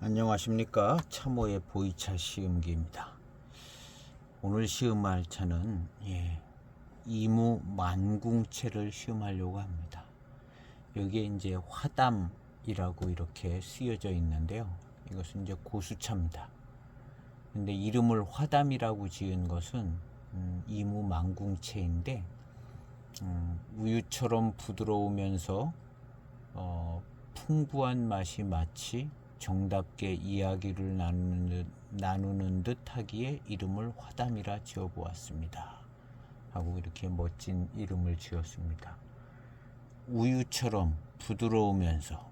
안녕하십니까. 참호의 보이차 시음기입니다. 오늘 시음할 차는 이무 만궁채를 시음하려고 합니다. 여기에 이제 화담이라고 이렇게 쓰여져 있는데요. 이것은 이제 고수차입니다. 근데 이름을 화담이라고 지은 것은 이무 만궁채인데 우유처럼 부드러우면서 풍부한 맛이 마치 정답게 이야기를 나누는 듯 하기에 이름을 화담이라 지어보았습니다 하고 이렇게 멋진 이름을 지었습니다. 우유처럼 부드러우면서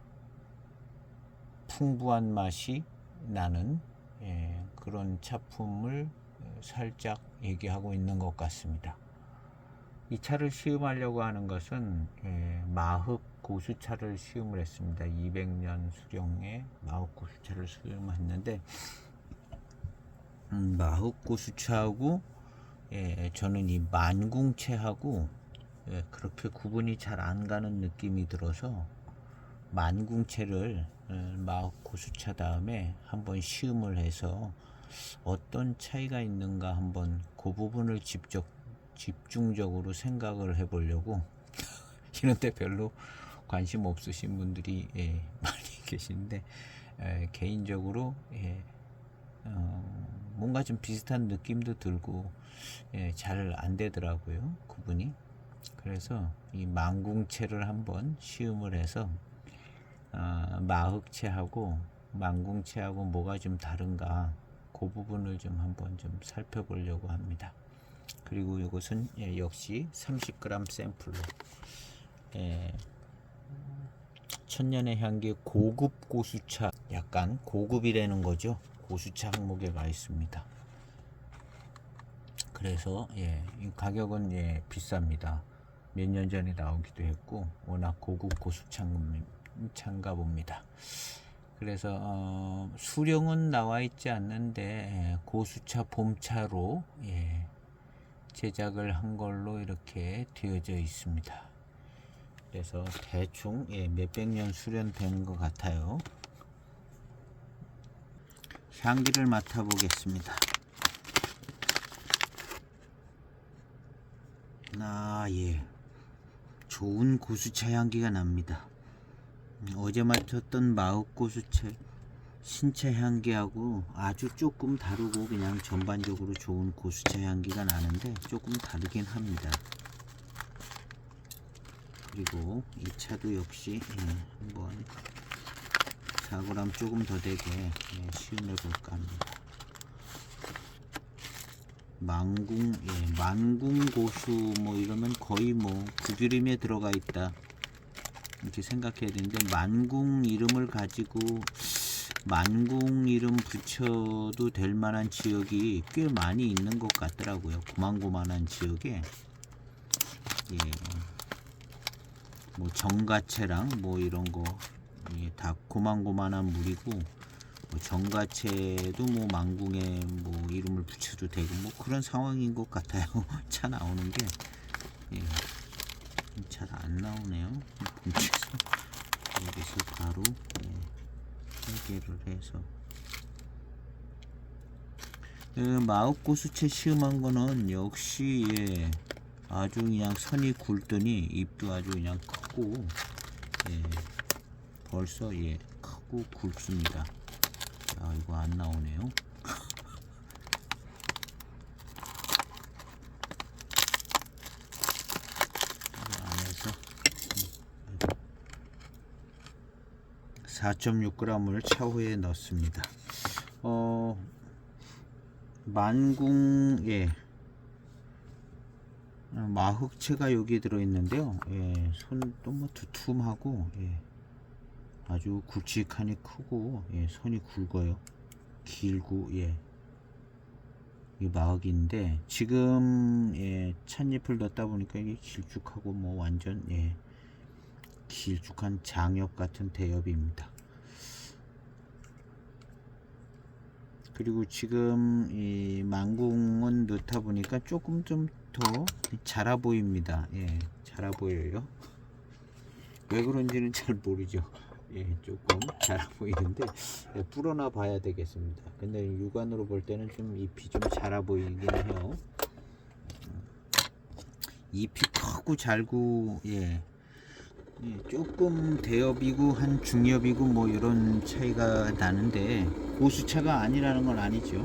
풍부한 맛이 나는 그런 차품을 살짝 얘기하고 있는 것 같습니다. 이 차를 시음하려고 하는 것은 마흑 고수차를 시음을 했습니다. 200년 수령의 마흑 고수차를 시음했는데 마흑 고수차하고 저는 이 만궁채하고 그렇게 구분이 잘 안 가는 느낌이 들어서 만궁채를 마흑 고수차 다음에 한번 시음을 해서 어떤 차이가 있는가 한번 그 부분을 집중적으로 생각을 해보려고 이런데 별로 관심 없으신 분들이 많이 계신데 개인적으로 뭔가 좀 비슷한 느낌도 들고 잘 안 되더라고요, 구분이. 그래서 이 만궁채를 한번 시음을 해서 마흑채하고 만궁채하고 뭐가 좀 다른가 그 부분을 좀 한번 좀 살펴보려고 합니다. 그리고 이것은 역시 30g 샘플로 천년의 향기 고급 고수차, 약간 고급이라는 거죠. 고수차 항목에 가 있습니다. 그래서 이 가격은 비쌉니다. 몇 년 전에 나오기도 했고 워낙 고급 고수차인가 봅니다. 그래서 수령은 나와 있지 않는데 고수차 봄차로 제작을 한 걸로 이렇게 되어져 있습니다. 그래서 대충 몇백 년 수련된 것 같아요. 향기를 맡아보겠습니다. 좋은 고수차 향기가 납니다. 어제 맡았던 마흑 고수차 신차 향기하고 아주 조금 다르고 그냥 전반적으로 좋은 고수차 향기가 나는데 조금 다르긴 합니다. 그리고 이 차도 역시 한번 4g 조금 더 되게 시음해 볼까 합니다. 만궁 고수 뭐 이러면 거의 뭐 구기림에 들어가 있다 이렇게 생각해야 되는데 만궁 이름을 가지고 만궁 이름 붙여도 될 만한 지역이 꽤 많이 있는 것 같더라고요. 고만고만한 지역에 뭐 정가채랑 뭐 이런 거 다 고만고만한 물이고 뭐 정가채도 뭐 만궁에 뭐 이름을 붙여도 되고 뭐 그런 상황인 것 같아요. 차 나오는 게 잘 안 나오네요. 여기서 바로 해결을 해서 마흑 고수채 시음한 거는 역시 아주 그냥 선이 굵더니 입도 아주 그냥 크고 벌써 크고 굵습니다. 이거 안 나오네요. 안에서 4.6g을 차후에 넣습니다. 만궁 마흑채가 여기 들어있는데요. 손도 뭐 두툼하고 아주 굵직하니 크고 선이 굵어요. 길고 이 마흑인데 지금 찻잎을 넣다 보니까 이게 길쭉하고 뭐 완전 길쭉한 장엽 같은 대엽입니다. 그리고 지금 이 만궁은 넣다 보니까 조금 좀 더 자라 보입니다. 자라 보여요. 왜 그런지는 잘 모르죠. 예, 조금 자라 보이는데 예, 불어나 봐야 되겠습니다. 근데 육안으로 볼 때는 좀 잎이 좀 자라 보이긴 해요. 잎이 크고 잘고 예, 예, 조금 대엽이고 한 중엽이고 뭐 이런 차이가 나는데 고수차가 아니라는 건 아니죠.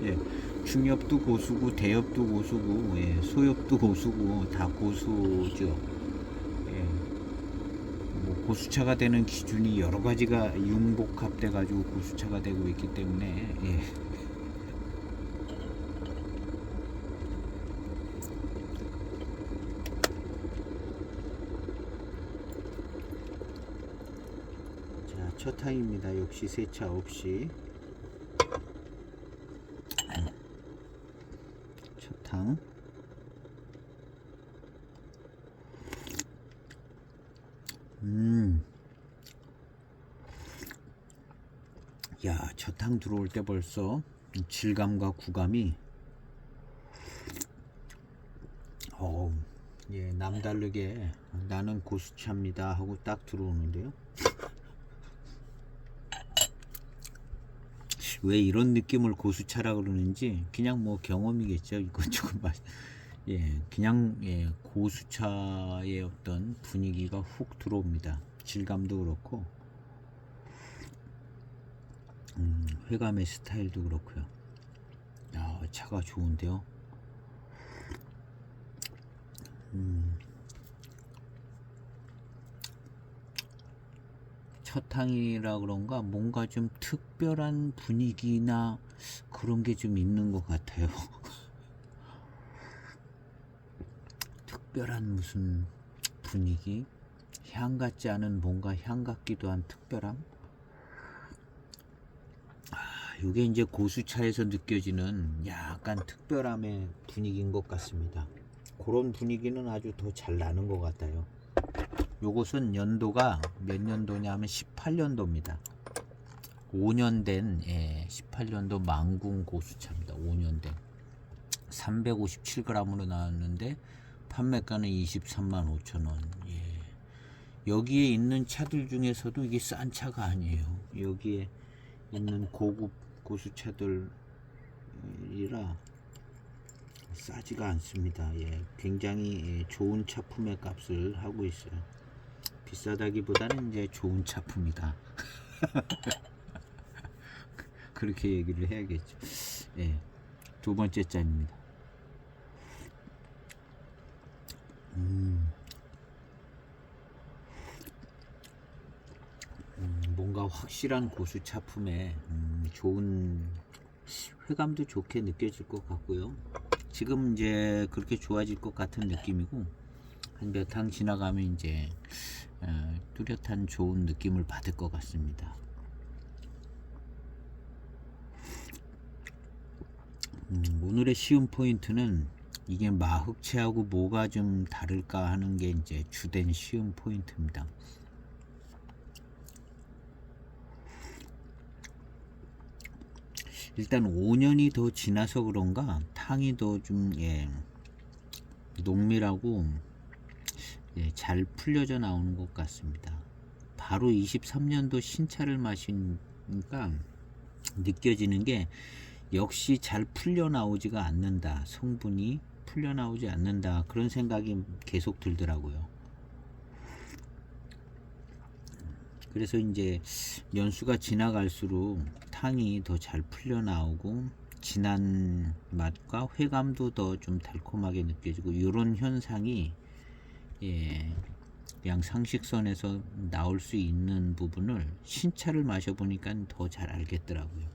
예, 중엽도 고수고 대엽도 고수고 예, 소엽도 고수고 다 고수죠. 예, 뭐 고수차가 되는 기준이 여러 가지가 융복합돼 가지고 고수차가 되고 있기 때문에 예. 자, 첫 타입입니다. 역시 세차 없이 첫 탕. 야, 첫탕 들어올 때 벌써 질감과 구감이 예, 남다르게 나는 고수차입니다 하고 딱 들어오는데요. 왜 이런 느낌을 고수차라 그러는지 그냥 뭐 경험이겠죠. 이거 조금 예, 그냥 예, 고수차의 어떤 분위기가 훅 들어옵니다. 질감도 그렇고 회감의 스타일도 그렇고요. 야, 차가 좋은데요. 첫 탕이라 그런가 뭔가 좀 특별한 분위기나 그런 게 좀 있는 것 같아요. 특별한 무슨 분위기, 향 같지 않은 뭔가 향 같기도 한 특별함. 이게 이제 고수차에서 느껴지는 약간 특별함의 분위기인 것 같습니다. 그런 분위기는 아주 더 잘 나는 것 같아요. 요것은 연도가 몇 년도냐 하면 18년도입니다. 5년 된 18년도 망궁 고수차입니다. 5년 된 357g으로 나왔는데 판매가는 23만 5천원. 예. 여기에 있는 차들 중에서도 이게 싼 차가 아니에요. 여기에 있는 고급 고수차들이라 싸지가 않습니다. 예. 굉장히 좋은 차품의 값을 하고 있어요. 비싸다기보다는 이제 좋은 차품이다. 그렇게 얘기를 해야겠죠. 예. 두 번째 잔입니다. 뭔가 확실한 고수 차품에 좋은 회감도 좋게 느껴질 것 같고요. 지금 이제 그렇게 좋아질 것 같은 느낌이고 한 몇 탕 지나가면 이제 뚜렷한 좋은 느낌을 받을 것 같습니다. 오늘의 시음 포인트는 이게 마흑채하고 뭐가 좀 다를까 하는 게 이제 주된 시음 포인트입니다. 일단 5년이 더 지나서 그런가 탕이 더 좀 농밀하고 잘 풀려져 나오는 것 같습니다. 바로 23년도 신차를 마시니까 느껴지는 게 역시 잘 풀려 나오지가 않는다. 성분이 풀려 나오지 않는다. 그런 생각이 계속 들더라고요. 그래서 이제 연수가 지나갈수록 탕이 더 잘 풀려 나오고 진한 맛과 회감도 더 좀 달콤하게 느껴지고 이런 현상이 그냥 상식선에서 나올 수 있는 부분을 신차를 마셔보니까 더 잘 알겠더라고요.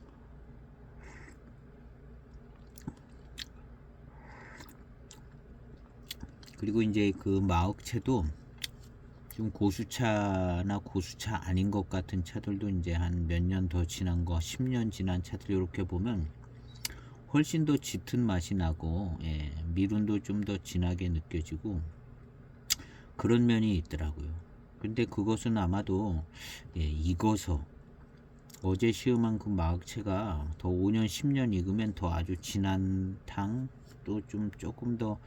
그리고 이제 그 마흑채도 좀 고수차나 고수차 아닌 것 같은 차들도 이제 한 몇 년 더 지난 거 10년 지난 차들 이렇게 보면 훨씬 더 짙은 맛이 나고 미륜도 좀 더 진하게 느껴지고 그런 면이 있더라고요. 근데 그것은 아마도 익어서 어제 시음한 그 마흑채가 더 5년 10년 익으면 더 아주 진한 탕 또 좀 조금 더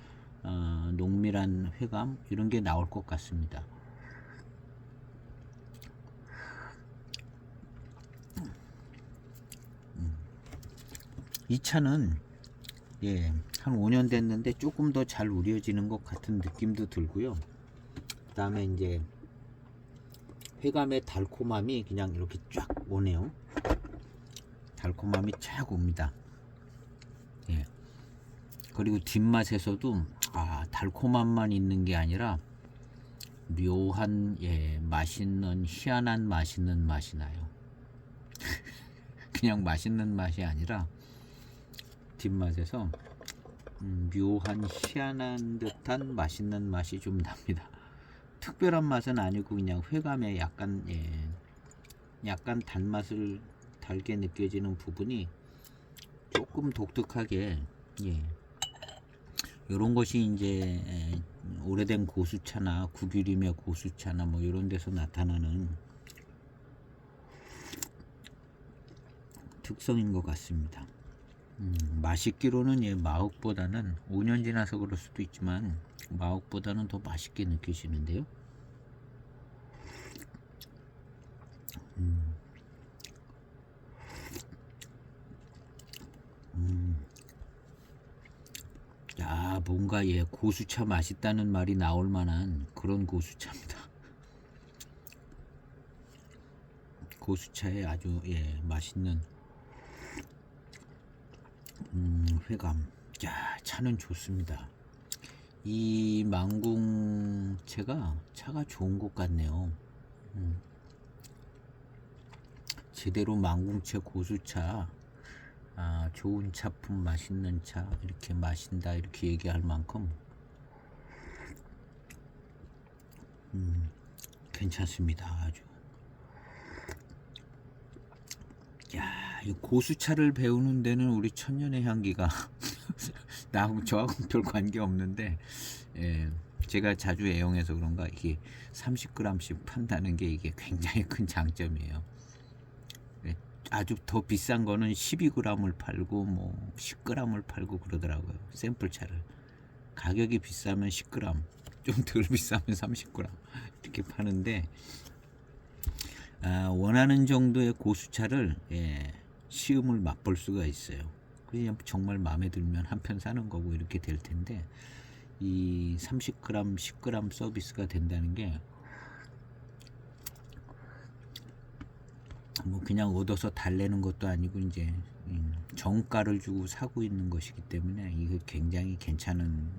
농밀한 회감 이런 게 나올 것 같습니다. 이 차는 예, 한 5년 됐는데 조금 더 잘 우려지는 것 같은 느낌도 들고요. 그 다음에 이제 회감의 달콤함이 그냥 이렇게 쫙 오네요. 달콤함이 쫙 옵니다. 예. 그리고 뒷맛에서도 달콤함만 있는 게 아니라 묘한 맛있는 희한한 맛있는 맛이 나요. 그냥 맛있는 맛이 아니라 뒷맛에서 묘한 희한한 듯한 맛있는 맛이 좀 납니다. 특별한 맛은 아니고 그냥 회감에 약간 단맛을 달게 느껴지는 부분이 조금 독특하게 이런 것이 이제 오래된 고수차나 구규림의 고수차나 뭐 이런 데서 나타나는 특성인 것 같습니다. 맛있기로는 마옥보다는 5년 지나서 그럴 수도 있지만 마옥보다는 더 맛있게 느끼시는데요. 야, 뭔가 고수차 맛있다는 말이 나올 만한 그런 고수차입니다. 고수차에 아주 맛있는 회감. 야, 차는 좋습니다. 이 망궁채가 차가 좋은 것 같네요. 제대로 망궁채 고수차, 좋은 차품, 맛있는 차, 이렇게 마신다 이렇게 얘기할 만큼 괜찮습니다. 아주. 야, 이 고수차를 배우는 데는 우리 천년의 향기가 나하고 저하고 별 관계 없는데 제가 자주 애용해서 그런가 이게 30g씩 판다는 게 이게 굉장히 큰 장점이에요. 아주 더 비싼 거는 12g을 팔고 뭐 10g을 팔고 그러더라고요. 샘플차를. 가격이 비싸면 10g, 좀 덜 비싸면 30g 이렇게 파는데 원하는 정도의 고수차를 시음을 맛볼 수가 있어요. 그냥 정말 마음에 들면 한 편 사는 거고 이렇게 될 텐데 이 30g, 10g 서비스가 된다는 게 뭐 그냥 얻어서 달래는 것도 아니고 이제 정가를 주고 사고 있는 것이기 때문에 이거 굉장히 괜찮은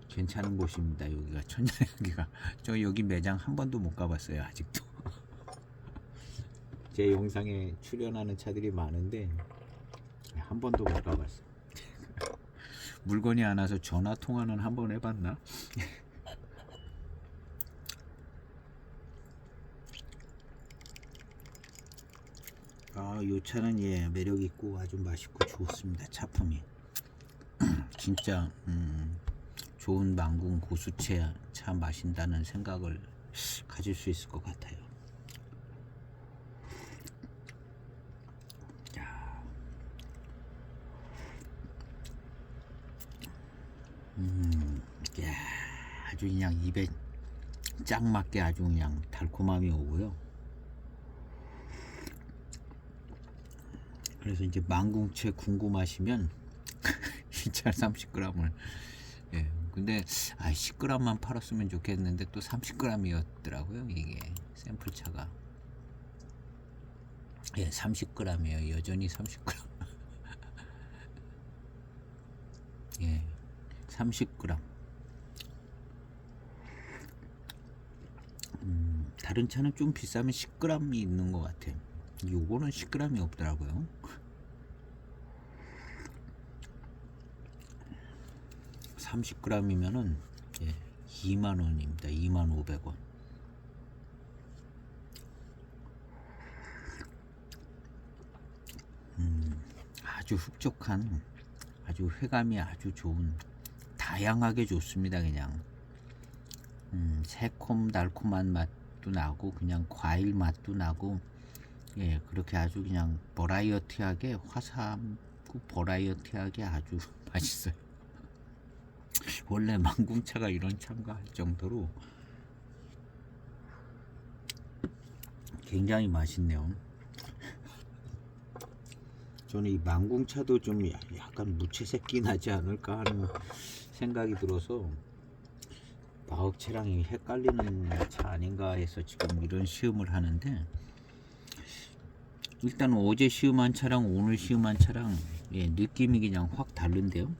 괜찮은 곳입니다. 여기가 천년향기가. 저 여기 매장 한 번도 못 가봤어요. 아직도. 제 영상에 출연하는 차들이 많은데 한 번도 못 가봤어요. 물건이 안 와서 전화 통화는 한 번 해봤나? 이 차는 매력 있고 아주 맛있고 좋습니다. 차품이 진짜 좋은 망궁 고수채 차 마신다는 생각을 가질 수 있을 것 같아요. 야, 아주 그냥 입에 짝 맞게 아주 그냥 달콤함이 오고요. 그래서 이제 망궁채 궁금하시면 이 차 30g을 근데 10g만 팔았으면 좋겠는데 또 30g이었더라고요. 이게 샘플차가 30g이에요. 여전히 30g. 30g. 다른 차는 좀 비싸면 10g이 있는 것 같아요. 요거는 10g이 없더라고요. 30g이면은 2만원입니다. 2만500원. 아주 흡족한, 아주 회감이 아주 좋은, 다양하게 좋습니다. 그냥 새콤 달콤한 맛도 나고 그냥 과일 맛도 나고 그렇게 아주 그냥 버라이어티하게, 화사하고 버라이어티하게 아주 맛있어요. 원래 망궁차가 이런 차인가 할 정도로 굉장히 맛있네요. 저는 이 망궁차도 좀 약간 무채색기 나지 않을까 하는 생각이 들어서 마흑채랑 헷갈리는 차 아닌가 해서 지금 이런 시음을 하는데, 일단 어제 시음한 차랑 오늘 시음한 차랑 느낌이 그냥 확 다른데요.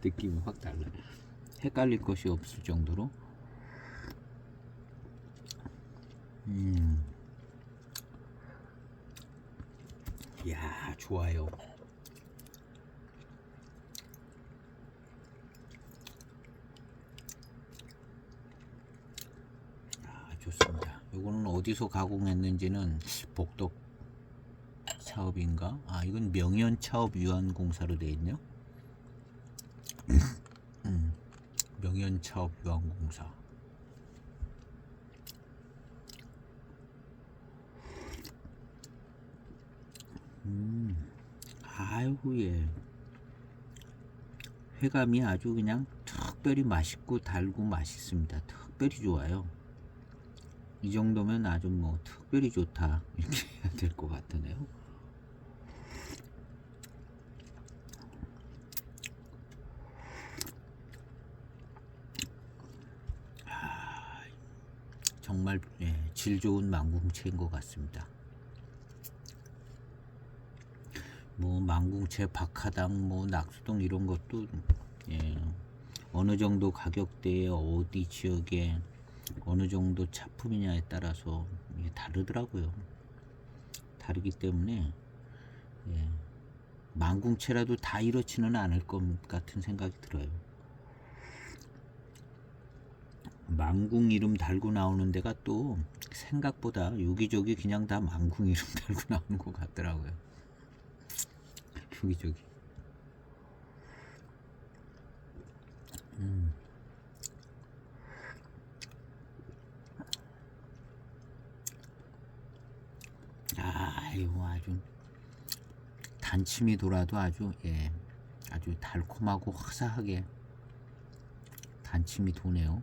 느낌이 확 달라요. 헷갈릴 것이 없을 정도로. 이야, 좋아요. 좋습니다. 이거는 어디서 가공했는지는 복덕 사업인가? 아, 이건 명현 차업 유한공사로 되어 있네요. 명현 차업 유한공사. 아이고, 예. 회감이 아주 그냥 특별히 맛있고 달고 맛있습니다. 특별히 좋아요. 이 정도면 아주 뭐 특별히 좋다 이렇게 해야 될 것 같으네요. 정말 질 좋은 망궁채인 것 같습니다. 뭐 망궁채, 박하당, 뭐 낙수동 이런 것도 어느 정도 가격대에 어디 지역에 어느 정도 차품이냐에 따라서 다르더라고요. 다르기 때문에 망궁채라도 다 이렇지는 않을 것 같은 생각이 들어요. 망궁 이름 달고 나오는 데가 또 생각보다 여기저기 그냥 다 망궁 이름 달고 나오는 것 같더라고요. 여기저기. 아이고, 아주 단침이 돌아도 아주 아주 달콤하고 화사하게 단침이 도네요.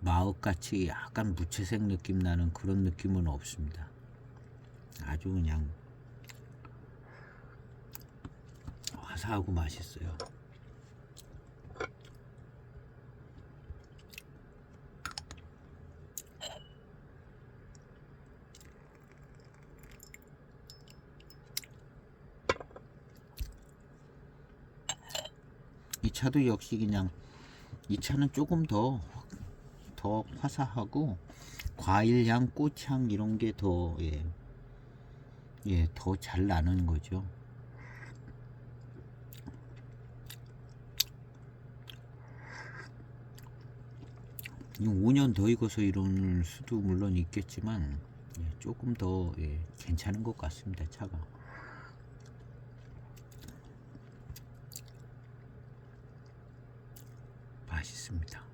마흑같이 약간 무채색 느낌 나는 그런 느낌은 없습니다. 아주 그냥 화사하고 맛있어요. 이 차도 역시 그냥 이 차는 조금 더 화사하고 과일향, 꽃향 이런 게 더 더 잘 나는 거죠. 이 5년 더 익어서 이런 수도 물론 있겠지만 조금 더 괜찮은 것 같습니다. 차가. 맛있습니다.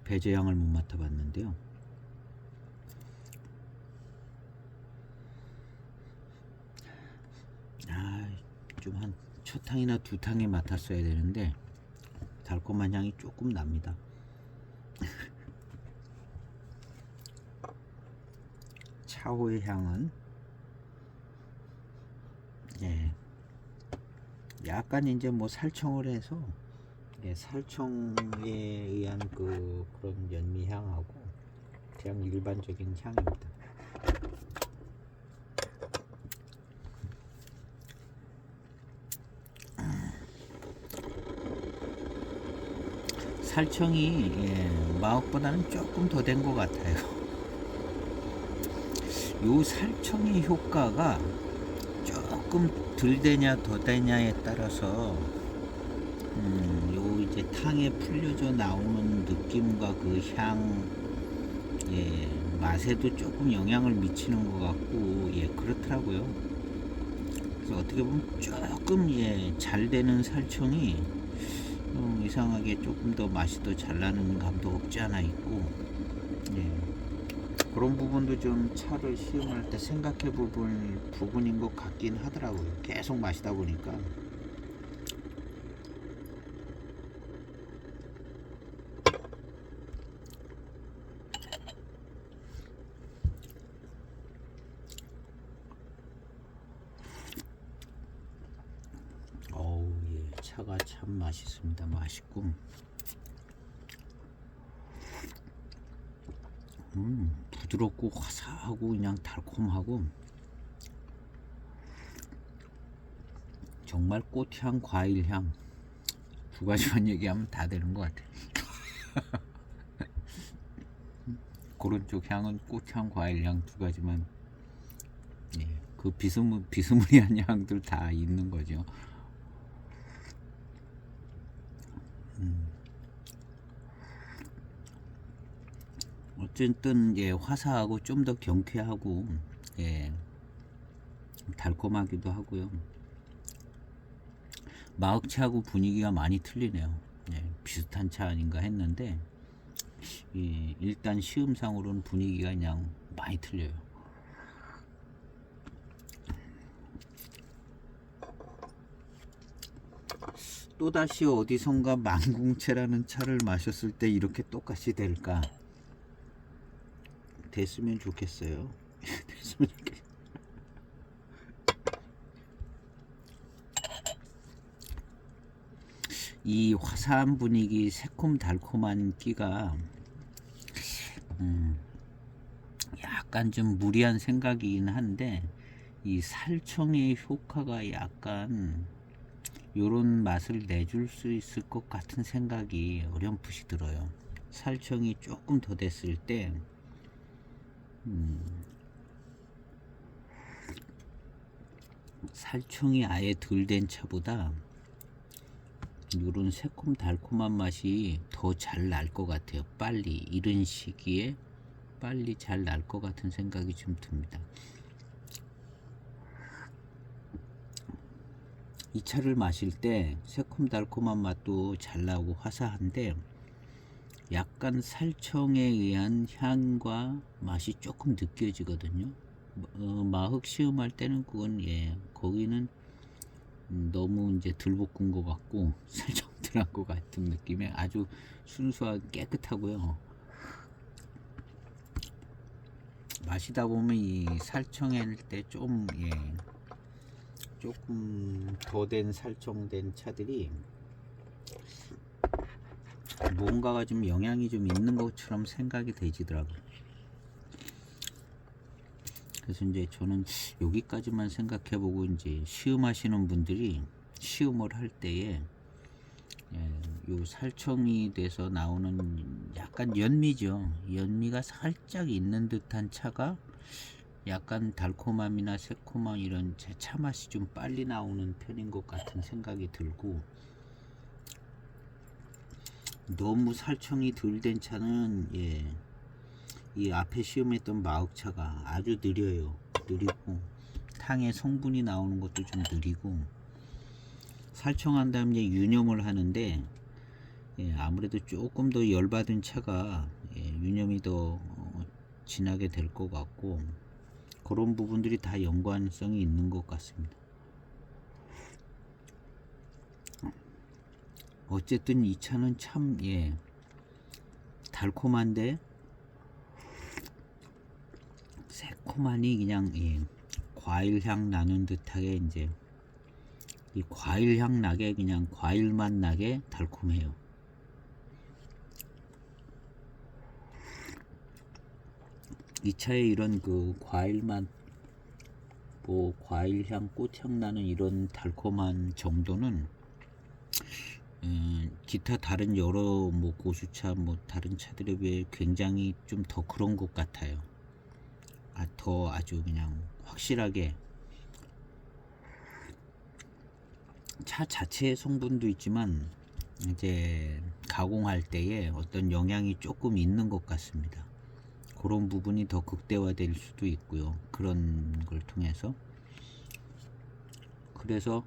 배제향을 못 맡아봤는데요. 좀 한 첫 탕이나 두 탕에 맡았어야 되는데 달콤한 향이 조금 납니다. 차후의 향은 약간 이제 뭐 살청을 해서 살청에 의한 그런 연미향하고 그냥 일반적인 향입니다. 살청이 마옥보다는 조금 더 된 것 같아요. 요 살청의 효과가 조금 덜 되냐 더 되냐에 따라서 요 이제 탕에 풀려져 나오는 느낌과 그 향 맛에도 조금 영향을 미치는 것 같고 그렇더라고요. 그래서 어떻게 보면 조금 잘 되는 살청이 이상하게 조금 더 맛이 더 잘 나는 감도 없지 않아 있고 그런 부분도 좀 차를 시음할 때 생각해 볼 부분인 것 같긴 하더라고요. 계속 마시다 보니까. 차가 참 맛있습니다. 맛있고 부드럽고 화사하고 그냥 달콤하고 정말 꽃향, 과일향 두 가지만 얘기하면 다 되는 것 같아요. 그런 쪽 향은 꽃향, 과일향 두 가지만, 예, 그 비스무리한 향들 다 있는 거죠. 어쨌든 예, 화사하고 좀 더 경쾌하고 예, 달콤하기도 하고요. 마흑차하고 분위기가 많이 틀리네요. 예, 비슷한 차 아닌가 했는데 일단 시음상으로는 분위기가 그냥 많이 틀려요. 또다시 어디선가 만궁채라는 차를 마셨을 때 이렇게 똑같이 될까? 됐으면 좋겠어요. 됐으면 좋겠어요. 이 화사한 분위기, 새콤달콤한 끼가 약간 좀 무리한 생각이긴 한데 이 살청의 효과가 약간 요런 맛을 내줄 수 있을 것 같은 생각이 어렴풋이 들어요. 살청이 조금 더 됐을 때 살청이 아예 덜 된 차보다 요런 새콤달콤한 맛이 더 잘 날 것 같아요. 빨리 이른 시기에 빨리 잘 날 것 같은 생각이 좀 듭니다. 이 차를 마실 때 새콤달콤한 맛도 잘 나오고 화사한데 약간 살청에 의한 향과 맛이 조금 느껴지거든요. 마흑 시음할 때는 그건 예, 거기는 너무 이제 덜 볶은 것 같고 살짝 덜한 것 같은 느낌에 아주 순수하게 깨끗하고요. 마시다 보면 이 살청할 때 좀 예, 조금 더 된 살청된 차들이 뭔가가 좀 영향이 좀 있는 것처럼 생각이 되지더라고요. 그래서 이제 저는 여기까지만 생각해보고 이제 시음하시는 분들이 시음을 할 때에 요 살청이 돼서 나오는 약간 연미죠. 연미가 살짝 있는 듯한 차가 약간 달콤함이나 새콤함 이런 차 맛이 좀 빨리 나오는 편인 것 같은 생각이 들고 너무 살청이 덜 된 차는 예, 이 앞에 시음했던 마흑차가 아주 느려요. 느리고 탕의 성분이 나오는 것도 좀 느리고 살청한 다음에 유념을 하는데 예, 아무래도 조금 더 열받은 차가 예, 유념이 더 진하게 될 것 같고 그런 부분들이 다 연관성이 있는 것 같습니다. 어쨌든 이 차는 참 예, 달콤한데 새콤하니 그냥 예, 과일향 나는 듯하게 이제 이 과일향 나게 그냥 과일맛 나게 달콤해요. 이 차에 이런 그 과일맛 뭐 과일향 꽃향 나는 이런 달콤한 정도는 기타 다른 여러 뭐 고수차 뭐 다른 차들에 비해 굉장히 좀 더 그런 것 같아요. 더 아주 그냥 확실하게 차 자체의 성분도 있지만 이제 가공할 때에 어떤 영향이 조금 있는 것 같습니다. 그런 부분이 더 극대화될 수도 있고요. 그런 걸 통해서 그래서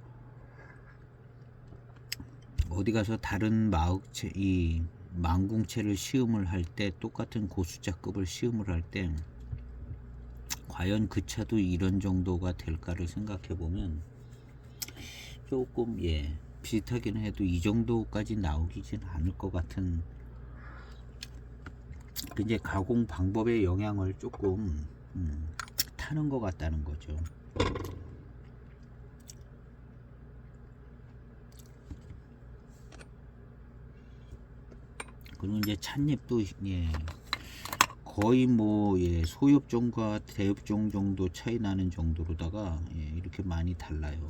어디 가서 다른 마흑채 이 만궁채를 시음을 할 때 똑같은 고수자급을 시음을 할 때 과연 그 차도 이런 정도가 될까를 생각해 보면 조금 예 비슷하긴 해도 이 정도까지 나오기진 않을 것 같은 이제 가공 방법의 영향을 조금 타는 것 같다는 거죠. 그리고 이제 찻잎도 예, 거의 뭐 예, 소엽종과 대엽종 정도 차이 나는 정도로다가 예, 이렇게 많이 달라요.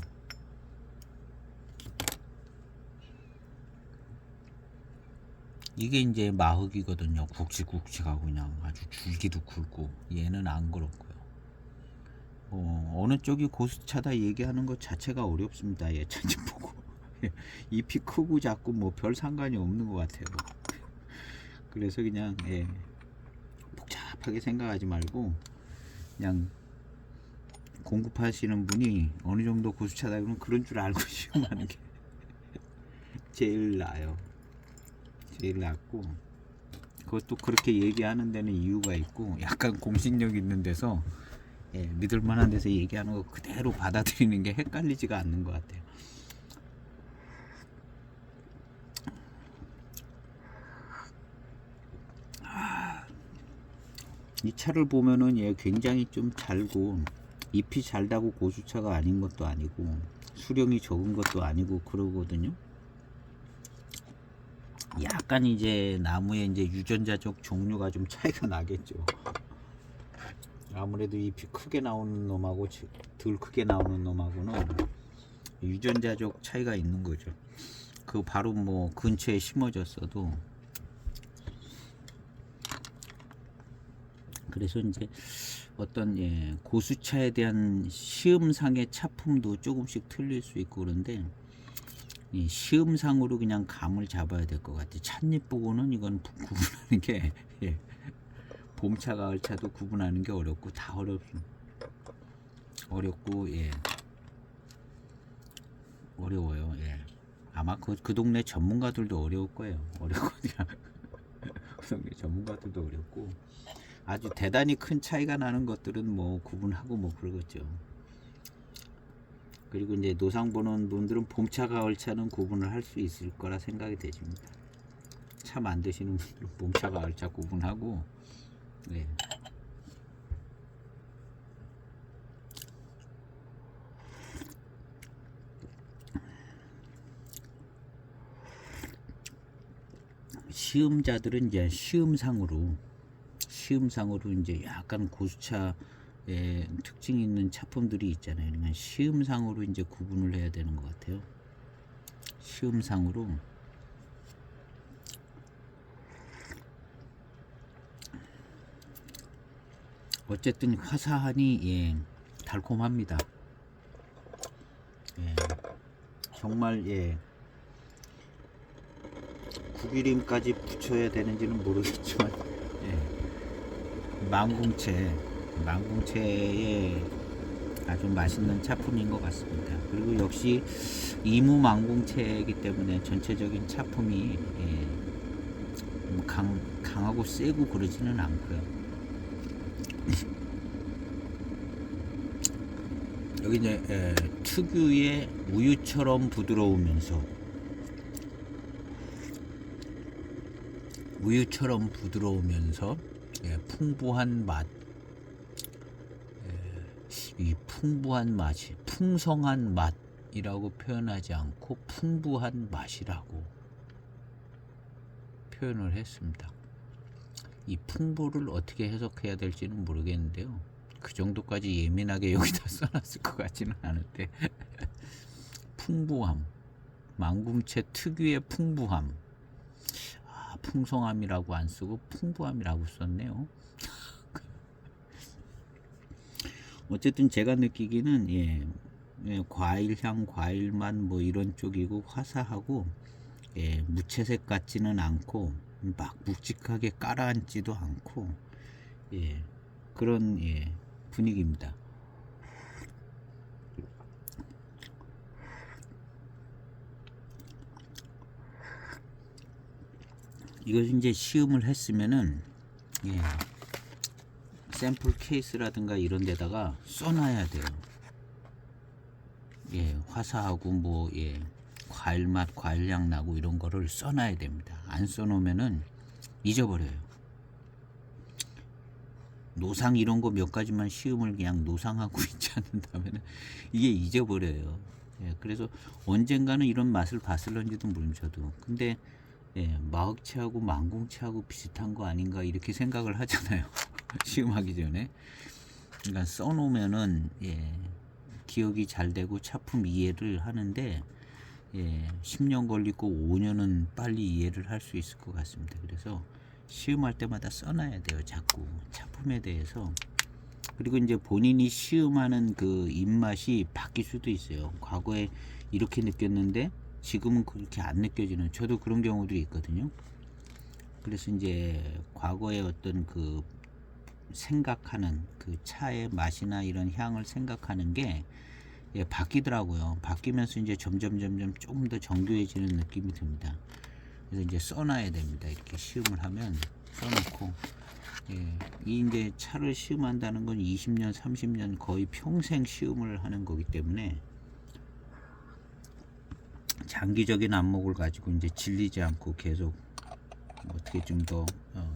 이게 이제 마흑이거든요. 굵직굵직하고 그냥 아주 줄기도 굵고, 얘는 안 그렇고요. 어느 쪽이 고수차다 얘기하는 것 자체가 어렵습니다. 예, 천지 보고 잎이 크고 작고 뭐 별 상관이 없는 것 같아요. 그래서 그냥 예, 복잡하게 생각하지 말고 그냥 공급하시는 분이 어느 정도 고수차다 그러면 그런 줄 알고 시험하는 게 제일 나아요. 제일 낫고, 그것도 그렇게 얘기하는 데는 이유가 있고, 약간 공신력 있는 데서 예, 믿을 만한 데서 얘기하는 거 그대로 받아들이는 게 헷갈리지가 않는 것 같아요. 이 차를 보면은 얘 굉장히 좀 잘고, 잎이 잘다고 고수차가 아닌 것도 아니고 수령이 적은 것도 아니고 그러거든요. 약간 이제 나무의 이제 유전자적 종류가 좀 차이가 나겠죠. 아무래도 잎이 크게 나오는 놈하고 덜 크게 나오는 놈하고는 유전자적 차이가 있는 거죠. 그 바로 뭐 근처에 심어졌어도. 그래서 이제 어떤 예, 고수차에 대한 시음상의 차품도 조금씩 틀릴 수 있고 그런데 이 시음상으로 그냥 감을 잡아야 될 것 같아요. 찻잎 보고는 이건 구분하는 게 예, 봄차 가을차도 구분하는 게 어렵고 다 어렵고 예, 어려워요. 예. 아마 그 동네 전문가들도 어려울 거예요. 어렵거든요. 그 동네 전문가들도 어렵고 아주 대단히 큰 차이가 나는 것들은 뭐 구분하고 뭐 그러겠죠. 그리고 이제 노상 보는 분들은 봄차 가을차는 구분을 할 수 있을 거라 생각이 되십니다. 차 만드시는 분들은 봄차 가을차 구분하고 네. 시음자들은 이제 시음상으로 이제 약간 고수차의 특징 있는 차품들이 있잖아요. 그러니까 시음상으로 이제 구분을 해야 되는 것 같아요. 시음상으로. 어쨌든 화사하니 예, 달콤합니다. 예, 정말 예, 구기림까지 붙여야 되는지는 모르겠지만 예, 망궁채의 아주 맛있는 차품인 것 같습니다. 그리고 역시 이무 망궁채이기 때문에 전체적인 차품이 예, 뭐 강하고 세고 그러지는 않고요. 여기 이제 특유의 우유처럼 부드러우면서 예, 풍부한 맛, 이 풍부한 맛이 풍성한 맛이라고 표현하지 않고 풍부한 맛이라고 표현을 했습니다. 이 풍부를 어떻게 해석해야 될지는 모르겠는데요. 그 정도까지 예민하게 여기다 써놨을 것 같지는 않은데 풍부함, 망궁채 특유의 풍부함. 풍성함이라고 안 쓰고 풍부함이라고 썼네요. 어쨌든 제가 느끼기는 예, 과일향, 과일맛 뭐 이런 쪽이고 화사하고 예, 무채색 같지는 않고 막 묵직하게 깔아앉지도 않고 예, 그런 예, 분위기입니다. 이것이 이제 시음을 했으면은 예, 샘플 케이스라든가 이런 데다가 써놔야 돼요. 예, 화사하고 뭐 예, 과일맛, 과일향 나고 이런 거를 써놔야 됩니다. 안 써놓으면은 잊어버려요. 노상 이런 거 몇 가지만 시음을 그냥 노상하고 있지 않는다면은 이게 잊어버려요. 예, 그래서 언젠가는 이런 맛을 봤을런지도 모르죠. 저도. 근데 예, 마흑채하고 만궁채하고 비슷한 거 아닌가 이렇게 생각을 하잖아요. 시음하기 전에. 그러니까 써놓으면은 예, 기억이 잘 되고 차품 이해를 하는데 예, 10년 걸리고 5년은 빨리 이해를 할 수 있을 것 같습니다. 그래서 시음할 때마다 써놔야 돼요. 자꾸 차품에 대해서. 그리고 이제 본인이 시음하는 그 입맛이 바뀔 수도 있어요. 과거에 이렇게 느꼈는데 지금은 그렇게 안 느껴지는, 저도 그런 경우도 있거든요. 그래서 이제 과거의 어떤 그 생각하는 그 차의 맛이나 이런 향을 생각하는 게 예, 바뀌더라고요. 바뀌면서 이제 점점 조금 더 정교해지는 느낌이 듭니다. 그래서 이제 써놔야 됩니다. 이렇게 시음을 하면 써놓고 예, 이 이제 차를 시음한다는 건 20년, 30년 거의 평생 시음을 하는 거기 때문에 장기적인 안목을 가지고 이제 질리지 않고 계속 어떻게 좀 더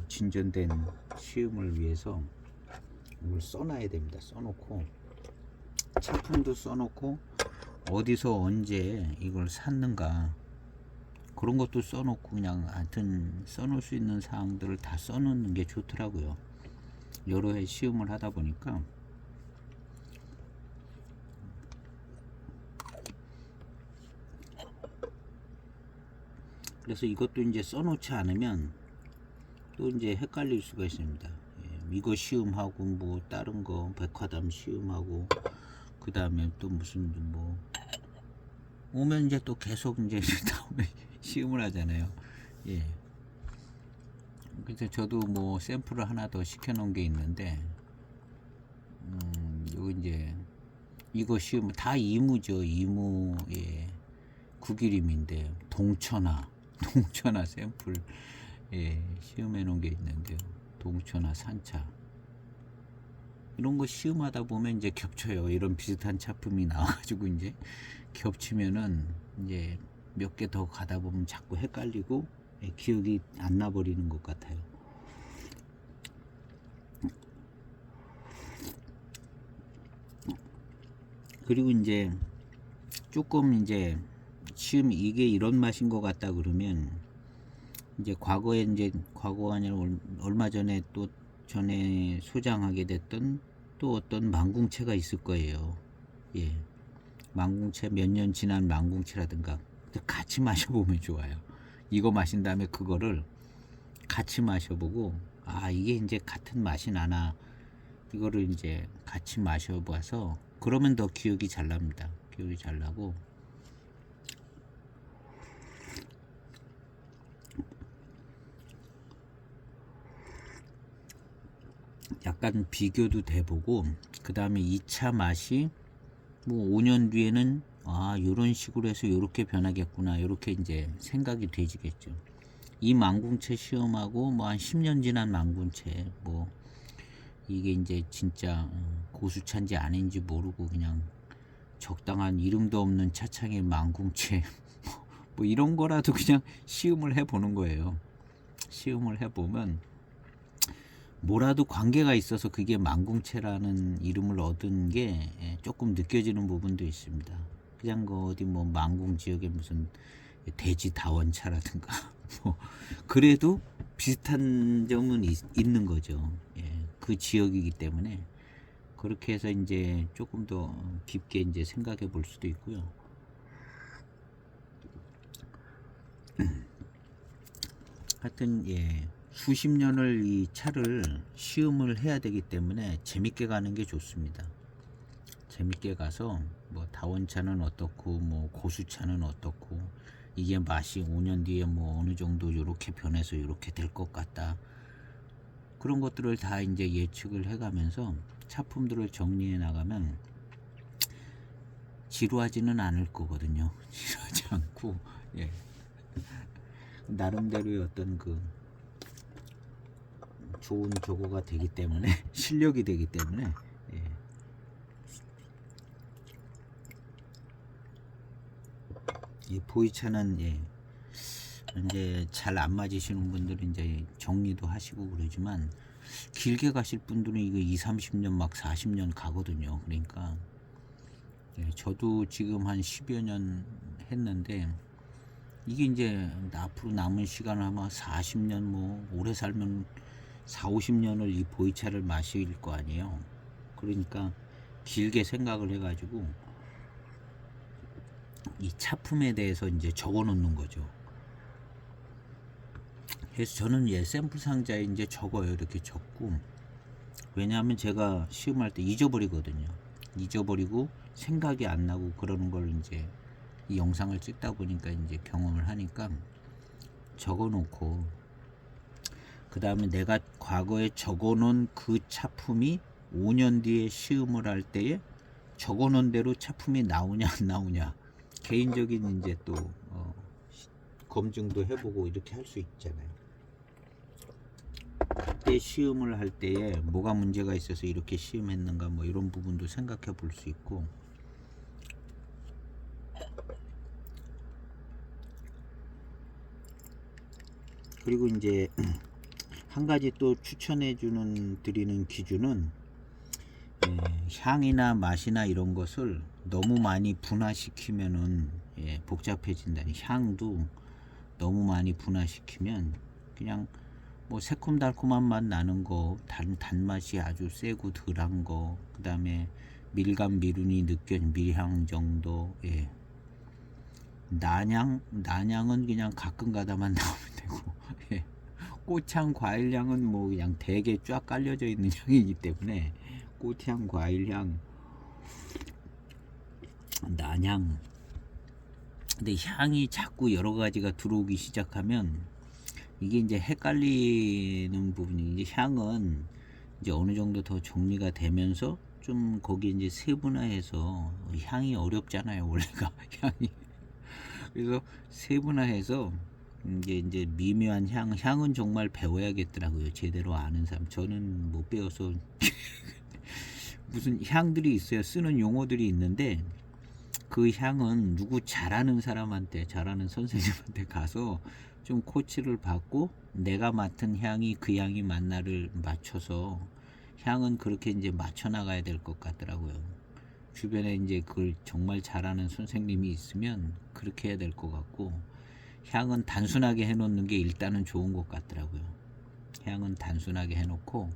진전된 시음을 위해서 이걸 써놔야 됩니다. 써놓고 차품도 써놓고 어디서 언제 이걸 샀는가 그런 것도 써놓고 그냥 하여튼 써놓을 수 있는 사항들을 다 써놓는 게 좋더라고요. 여러 해 시음을 하다 보니까 그래서 이것도 이제 써놓지 않으면 또 이제 헷갈릴 수가 있습니다. 예, 이거 시음하고 뭐 다른 거 백화담 시음하고 그 다음에 또 무슨 뭐 오면 이제 또 계속 이제 다음에 시음을 하잖아요. 예. 그래서 저도 뭐 샘플을 하나 더 시켜놓은 게 있는데, 요 이제 이거 시음 다 이무죠. 이무 예. 구기림인데 동천화 샘플 예, 시음해 놓은 게 있는데요. 동천화 산차 이런 거 시음하다 보면 이제 겹쳐요. 이런 비슷한 차품이 나와가지고 이제 겹치면은 이제 몇 개 더 가다 보면 자꾸 헷갈리고 예, 기억이 안 나버리는 것 같아요. 그리고 이제 조금 이제 시음 이게 이런 맛인 것 같다 그러면 이제 과거에 이제 과거가 아니라 얼마 전에 또 전에 소장하게 됐던 또 어떤 망궁채가 있을 거예요. 예. 망궁채 몇 년 지난 망궁채라든가 같이 마셔보면 좋아요. 이거 마신 다음에 그거를 같이 마셔보고 아 이게 이제 같은 맛이 나나 이거를 이제 같이 마셔봐서 그러면 더 기억이 잘 납니다. 기억이 잘 나고 약간 비교도 돼보고 그 다음에 2차 맛이 뭐 5년 뒤에는 아 요런 식으로 해서 요렇게 변하겠구나 요렇게 이제 생각이 되지겠죠. 이 망궁채 시험하고 뭐 한 10년 지난 망궁채 뭐 이게 이제 진짜 고수차인지 아닌지 모르고 그냥 적당한 이름도 없는 차창의 망궁채 뭐 이런 거라도 그냥 시음을 해보는 거예요. 시음을 해보면 뭐라도 관계가 있어서 그게 망궁채라는 이름을 얻은 게 조금 느껴지는 부분도 있습니다. 그냥 그 어디 뭐 망궁 지역에 무슨 대지 다원차라든가 뭐 그래도 비슷한 점은 있는 거죠. 예, 그 지역이기 때문에 그렇게 해서 이제 조금 더 깊게 이제 생각해 볼 수도 있고요. 하여튼 예. 수십 년을 이 차를 시음을 해야 되기 때문에 재밌게 가는 게 좋습니다. 재밌게 가서 뭐 다원차는 어떻고 뭐 고수차는 어떻고 이게 맛이 5년 뒤에 뭐 어느 정도 이렇게 변해서 이렇게 될 것 같다. 그런 것들을 다 이제 예측을 해가면서 차품들을 정리해 나가면 지루하지는 않을 거거든요. 지루하지 않고 예. 나름대로의 어떤 그 좋은 저거가 되기 때문에 실력이 되기 때문에 예. 이 보이차는 예. 이제 잘 안 맞으시는 분들은 이제 정리도 하시고 그러지만 길게 가실 분들은 이거 20-30년 막 40년 가거든요. 그러니까 예. 저도 지금 한 10여 년 했는데 이게 이제 앞으로 남은 시간 아마 40년 뭐 오래 살면 4, 50년을 이 보이차를 마실 거 아니에요. 그러니까 길게 생각을 해가지고 이 차품에 대해서 이제 적어 놓는 거죠. 그래서 저는 샘플 상자에 이제 적어요. 이렇게 적고, 왜냐하면 제가 시음할 때 잊어버리거든요. 잊어버리고 생각이 안 나고 그러는 걸 이제 이 영상을 찍다 보니까 이제 경험을 하니까 적어 놓고, 그 다음에 내가 과거에 적어 놓은 그 차품이 5년 뒤에 시음을 할 때에 적어 놓은 대로 차품이 나오냐 안 나오냐, 개인적인 이제 또 검증도 해보고 이렇게 할 수 있잖아요. 그때 시음을 할 때에 뭐가 문제가 있어서 이렇게 시음했는가, 뭐 이런 부분도 생각해 볼 수 있고. 그리고 이제 한 가지 또 추천해 주는 드리는 기준은, 향이나 맛이나 이런 것을 너무 많이 분화시키면은 복잡해진다니. 향도 너무 많이 분화시키면 그냥 뭐 새콤달콤한 맛 나는 거, 단맛이 아주 세고 덜한 거, 그 다음에 밀감 미룬이 느껴진 밀향 정도. 난향은 그냥 가끔 가다만 나오면 되고, 꽃향 과일향은 뭐 그냥 대게 쫙 깔려져 있는 향이기 때문에 꽃향, 과일향, 난향. 근데 향이 자꾸 여러 가지가 들어오기 시작하면 이게 이제 헷갈리는 부분이, 이제 향은 이제 어느 정도 더 정리가 되면서 좀 거기 이제 세분화해서, 향이 어렵잖아요 원래가 향이. 그래서 세분화해서 이제 미묘한 향은 정말 배워야겠더라고요. 제대로 아는 사람. 저는 못 배워서 무슨 향들이 있어요. 쓰는 용어들이 있는데 그 향은 누구 잘하는 사람한테, 잘하는 선생님한테 가서 좀 코치를 받고 내가 맡은 향이 그 향이 맞나를 맞춰서, 향은 그렇게 이제 맞춰 나가야 될 것 같더라고요. 주변에 이제 그걸 정말 잘하는 선생님이 있으면 그렇게 해야 될 것 같고, 향은 단순하게 해놓는 게 일단은 좋은 것 같더라고요. 향은 단순하게 해놓고,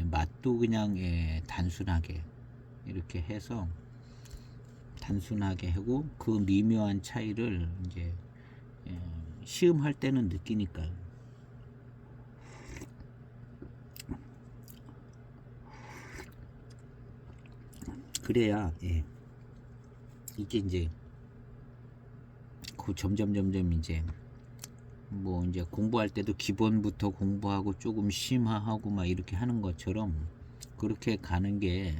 맛도 그냥 단순하게 이렇게 해서 단순하게 하고, 그 미묘한 차이를 이제 시음할 때는 느끼니까요. 그래야 이게 이제 점점 이제 뭐 이제 공부할 때도 기본부터 공부하고 조금 심화하고 막 이렇게 하는 것처럼 그렇게 가는 게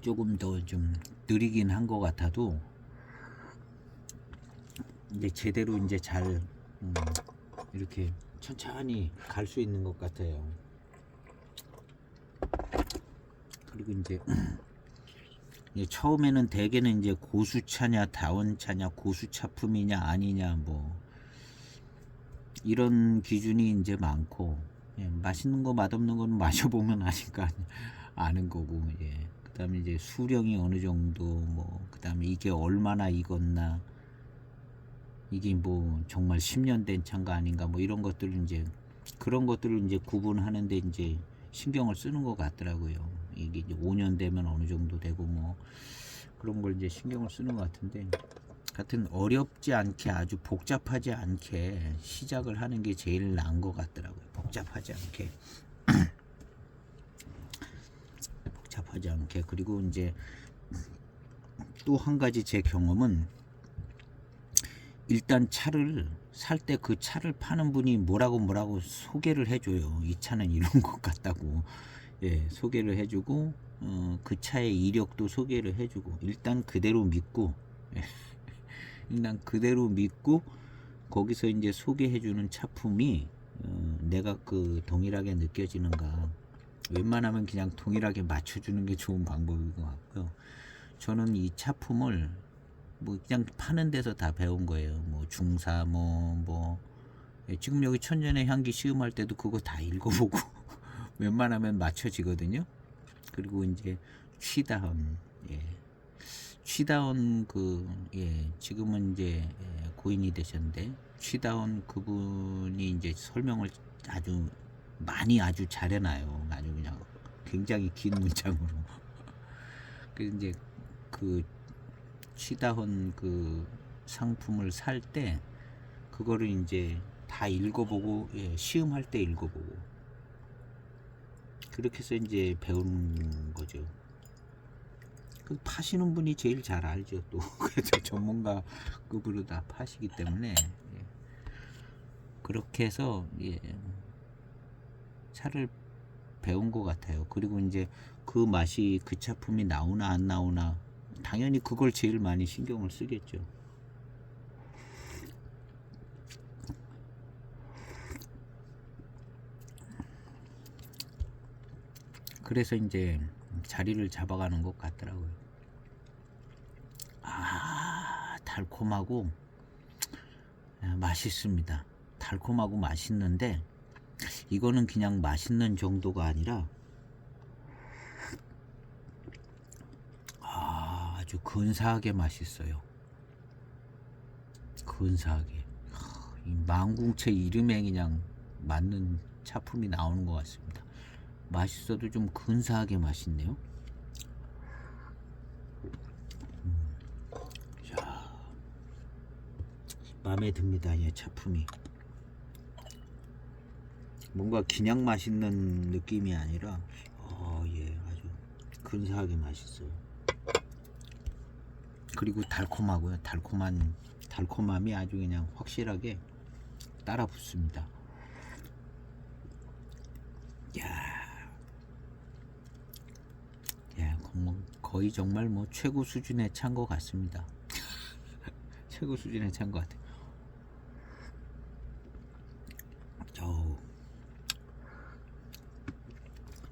조금 더 좀 느리긴 한 것 같아도 이제 제대로 이제 잘 이렇게 천천히 갈 수 있는 것 같아요. 그리고 이제 처음에는 대개는 이제 고수차냐 다원차냐, 고수차품이냐 아니냐, 뭐 이런 기준이 이제 많고, 맛있는 거 맛없는 거는 마셔보면 아니까 아는 거고, 그 다음에 이제 수령이 어느 정도, 뭐 그 다음에 이게 얼마나 익었나, 이게 뭐 정말 10년 된 차인가 아닌가, 뭐 이런 것들을 이제, 그런 것들을 이제 구분하는데 이제 신경을 쓰는 것 같더라고요. 이게 이제 5년 되면 어느 정도 되고, 뭐 그런 걸 이제 신경을 쓰는 것 같은데, 하여튼 어렵지 않게, 아주 복잡하지 않게 시작을 하는 게 제일 나은 것 같더라고요. 복잡하지 않게. 복잡하지 않게. 그리고 이제 또 한 가지 제 경험은, 일단 차를 살 때 그 차를 파는 분이 뭐라고 소개를 해줘요. 이 차는 이런 것 같다고. 소개를 해주고, 그 차의 이력도 소개를 해주고, 일단 그대로 믿고, 일단 그대로 믿고 거기서 이제 소개해주는 차품이 내가 그 동일하게 느껴지는가, 웬만하면 그냥 동일하게 맞춰주는 게 좋은 방법인 것 같고요. 저는 이 차품을 뭐 그냥 파는 데서 다 배운 거예요. 뭐 중사 뭐 지금 여기 천년의 향기 시음할 때도 그거 다 읽어보고 웬만하면 맞춰지거든요. 그리고 이제 취다흠, 취다운 지금은 이제 고인이 되셨는데 취다운 그분이 이제 설명을 아주 많이 아주 잘해놔요. 아주 그냥 굉장히 긴 문장으로. 그 이제 그 취다운 그 상품을 살 때 그거를 이제 다 읽어보고 시음할 때 읽어보고 그렇게 해서 이제 배우는 거죠. 그 파시는 분이 제일 잘 알죠. 또 그래서 전문가급으로 다 파시기 때문에 그렇게 해서 차를 배운 것 같아요. 그리고 이제 그 맛이 그 차품이 나오나 안 나오나 당연히 그걸 제일 많이 신경을 쓰겠죠. 그래서 이제 자리를 잡아가는 것 같더라고요. 달콤하고 맛있습니다. 달콤하고 맛있는데 이거는 그냥 맛있는 정도가 아니라 아주 근사하게 맛있어요. 근사하게. 이 망궁채 이름에 그냥 맞는 차품이 나오는 것 같습니다. 맛있어도 좀 근사하게 맛있네요. 자, 마음에 듭니다. 이 차품이 뭔가 그냥 맛있는 느낌이 아니라 아주 근사하게 맛있어요. 그리고 달콤하고요. 달콤함이 아주 그냥 확실하게 따라 붙습니다. 거의 정말 뭐 최고 수준의 차인 것 같습니다. 최고 수준의 차인 것 같아요.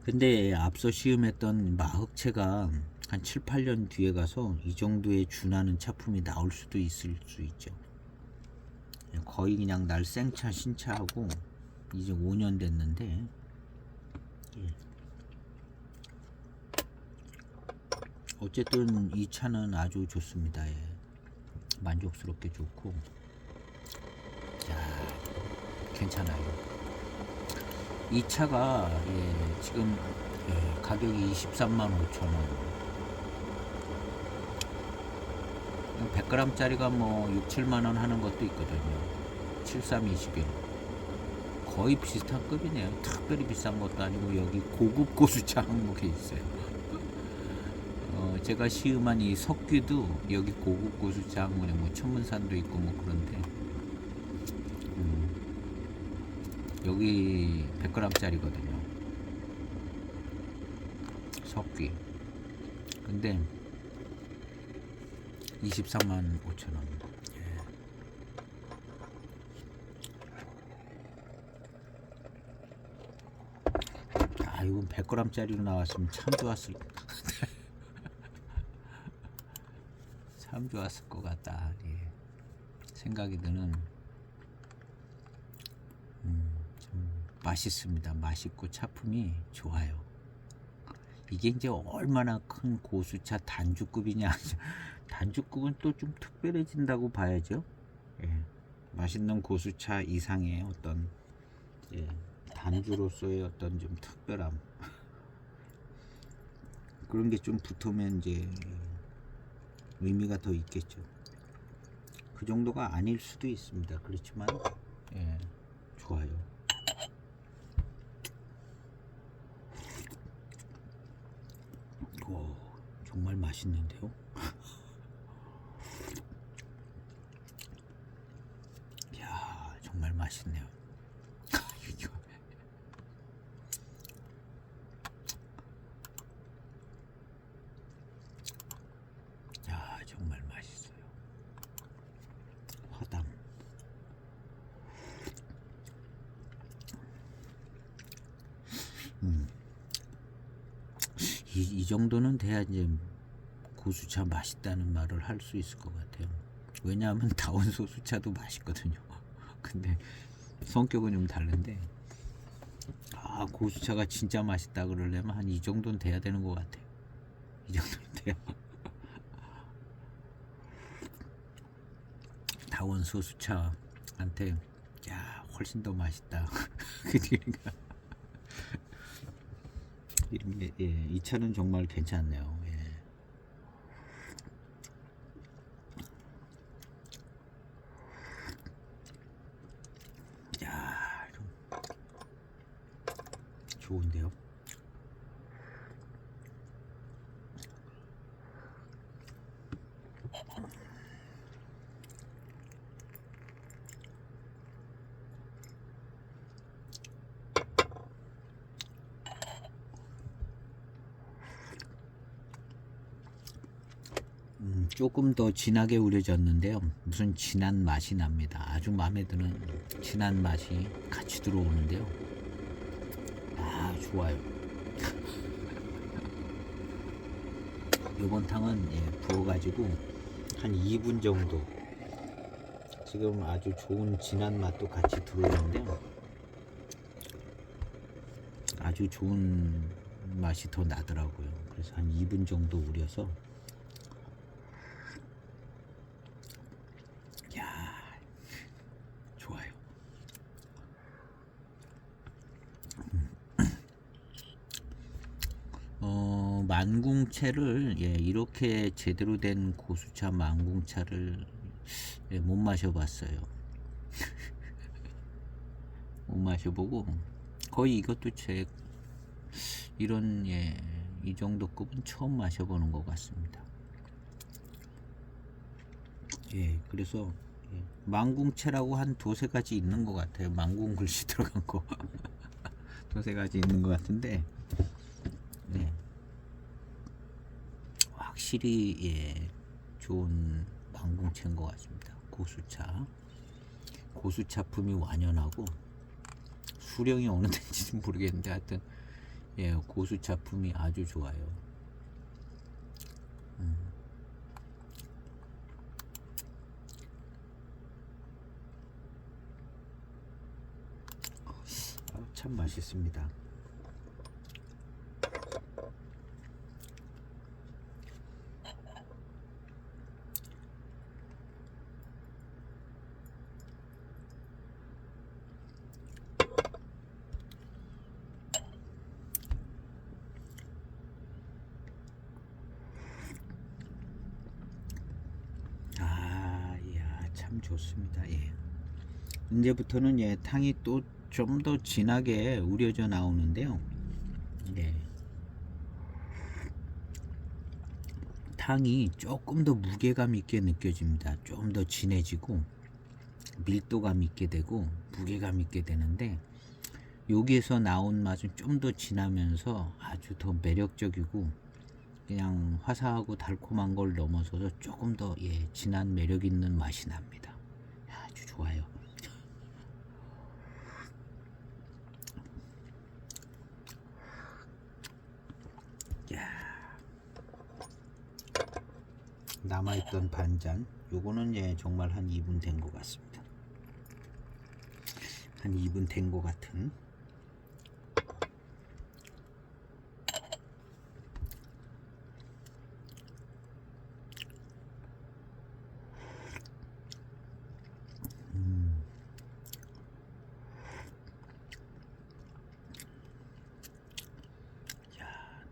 근데 앞서 시음했던 마흑채가 한 7, 8년 뒤에 가서 이 정도의 준하는 차품이 나올 수도 있을 수 있죠. 거의 그냥 날 생차 신차하고 이제 5년 됐는데 어쨌든 이 차는 아주 좋습니다. 만족스럽게 좋고 괜찮아요. 이 차가 지금 가격이 23만 5천원 100g 짜리가 뭐 6, 7만원 하는 것도 있거든요. 7321 거의 비슷한 급이네요. 특별히 비싼 것도 아니고 여기 고급 고수차 항목에 있어요. 제가 시음한 이 석귀도 여기 고급 고수차 항목에 뭐 천문산도 있고 뭐 그런데 여기 100g 짜리거든요. 석귀. 근데 23만 5천원. 이건 100g 짜리로 나왔으면 참 좋았을 참 좋았을 것 같다. 생각이 드는 좀 맛있습니다. 맛있고 차품이 좋아요. 이게 이제 얼마나 큰 고수차 단주급이냐. 단주급은 또 좀 특별해진다고 봐야죠. 맛있는 고수차 이상의 어떤 단주로서의 어떤 좀 특별함 그런 게 좀 붙으면 이제 의미가 더 있겠죠. 그 정도가 아닐 수도 있습니다. 그렇지만 좋아요. 정말 맛있는데요. 정말 맛있네요. 정말 맛있어요. 화담. 이 정도는 돼야 이제 고수차 맛있다는 말을 할 수 있을 것 같아요. 왜냐하면 다운소수차도 맛있거든요. 근데 성격은 좀 다른데 고수차가 진짜 맛있다 그러려면 한 이 정도는 돼야 되는 것 같아요. 이 정도는 돼야 자원 소수차한테 야 훨씬 더 맛있다. 그러니까 이 차는 정말 괜찮네요. 예. 야 좋은데요. 조금 더 진하게 우려졌는데요. 무슨 진한 맛이 납니다. 아주 마음에 드는 진한 맛이 같이 들어오는데요. 아 좋아요. 이번 탕은 부어가지고 한 2분 정도 지금 아주 좋은 진한 맛도 같이 들어오는데요. 아주 좋은 맛이 더 나더라고요. 그래서 한 2분 정도 우려서 좋아요. 만궁채를 이렇게 제대로 된 고수차 만궁차를 못 마셔봤어요. 못 마셔보고 거의 이것도 제 이런 이 정도 급은 처음 마셔보는 것 같습니다. 그래서 만궁채라고 한 두세 가지 있는 것 같아요. 만궁 글씨 들어간 거 두세 가지 있는 것 같은데 확실히 좋은 만궁채인 것 같습니다. 고수차품이 완연하고 수령이 어느 데인지는 모르겠는데 하여튼 고수차품이 아주 좋아요. 참 맛있습니다. 참 좋습니다. 이제부터는 탕이 또 좀 더 진하게 우려져 나오는데요. 탕이 조금 더 무게감 있게 느껴집니다. 좀 더 진해지고 밀도감 있게 되고 무게감 있게 되는데 여기에서 나온 맛은 좀 더 진하면서 아주 더 매력적이고 그냥 화사하고 달콤한 걸 넘어서서 조금 더 진한 매력 있는 맛이 납니다. 아주 좋아요. 남아있던 반잔 요거는 정말 한 2분 된 것 같습니다. 한 2분 된 것 같은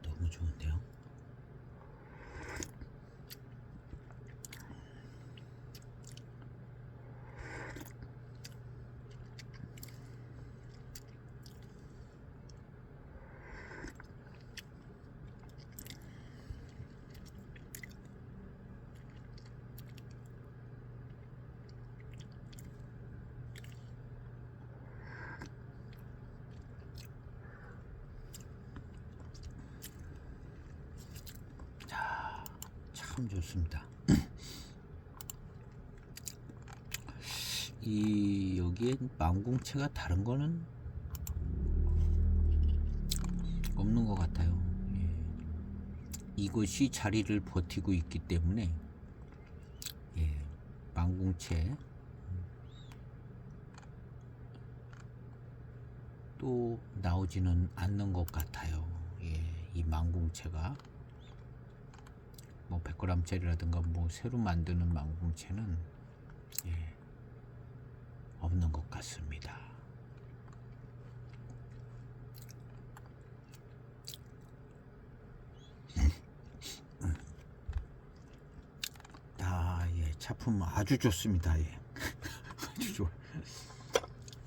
너무 좋은데요. 참 좋습니다. 여기에 만궁채가 다른 거는 없는 것 같아요. 이것이 자리를 버티고 있기 때문에 만궁채 또 나오지는 않는 것 같아요. 이 만궁채가 뭐 100g짜리라든가 뭐 새로 만드는 만궁채는 없는 것 같습니다. 예, 차품 아주 좋습니다. 예. 아주 좋아.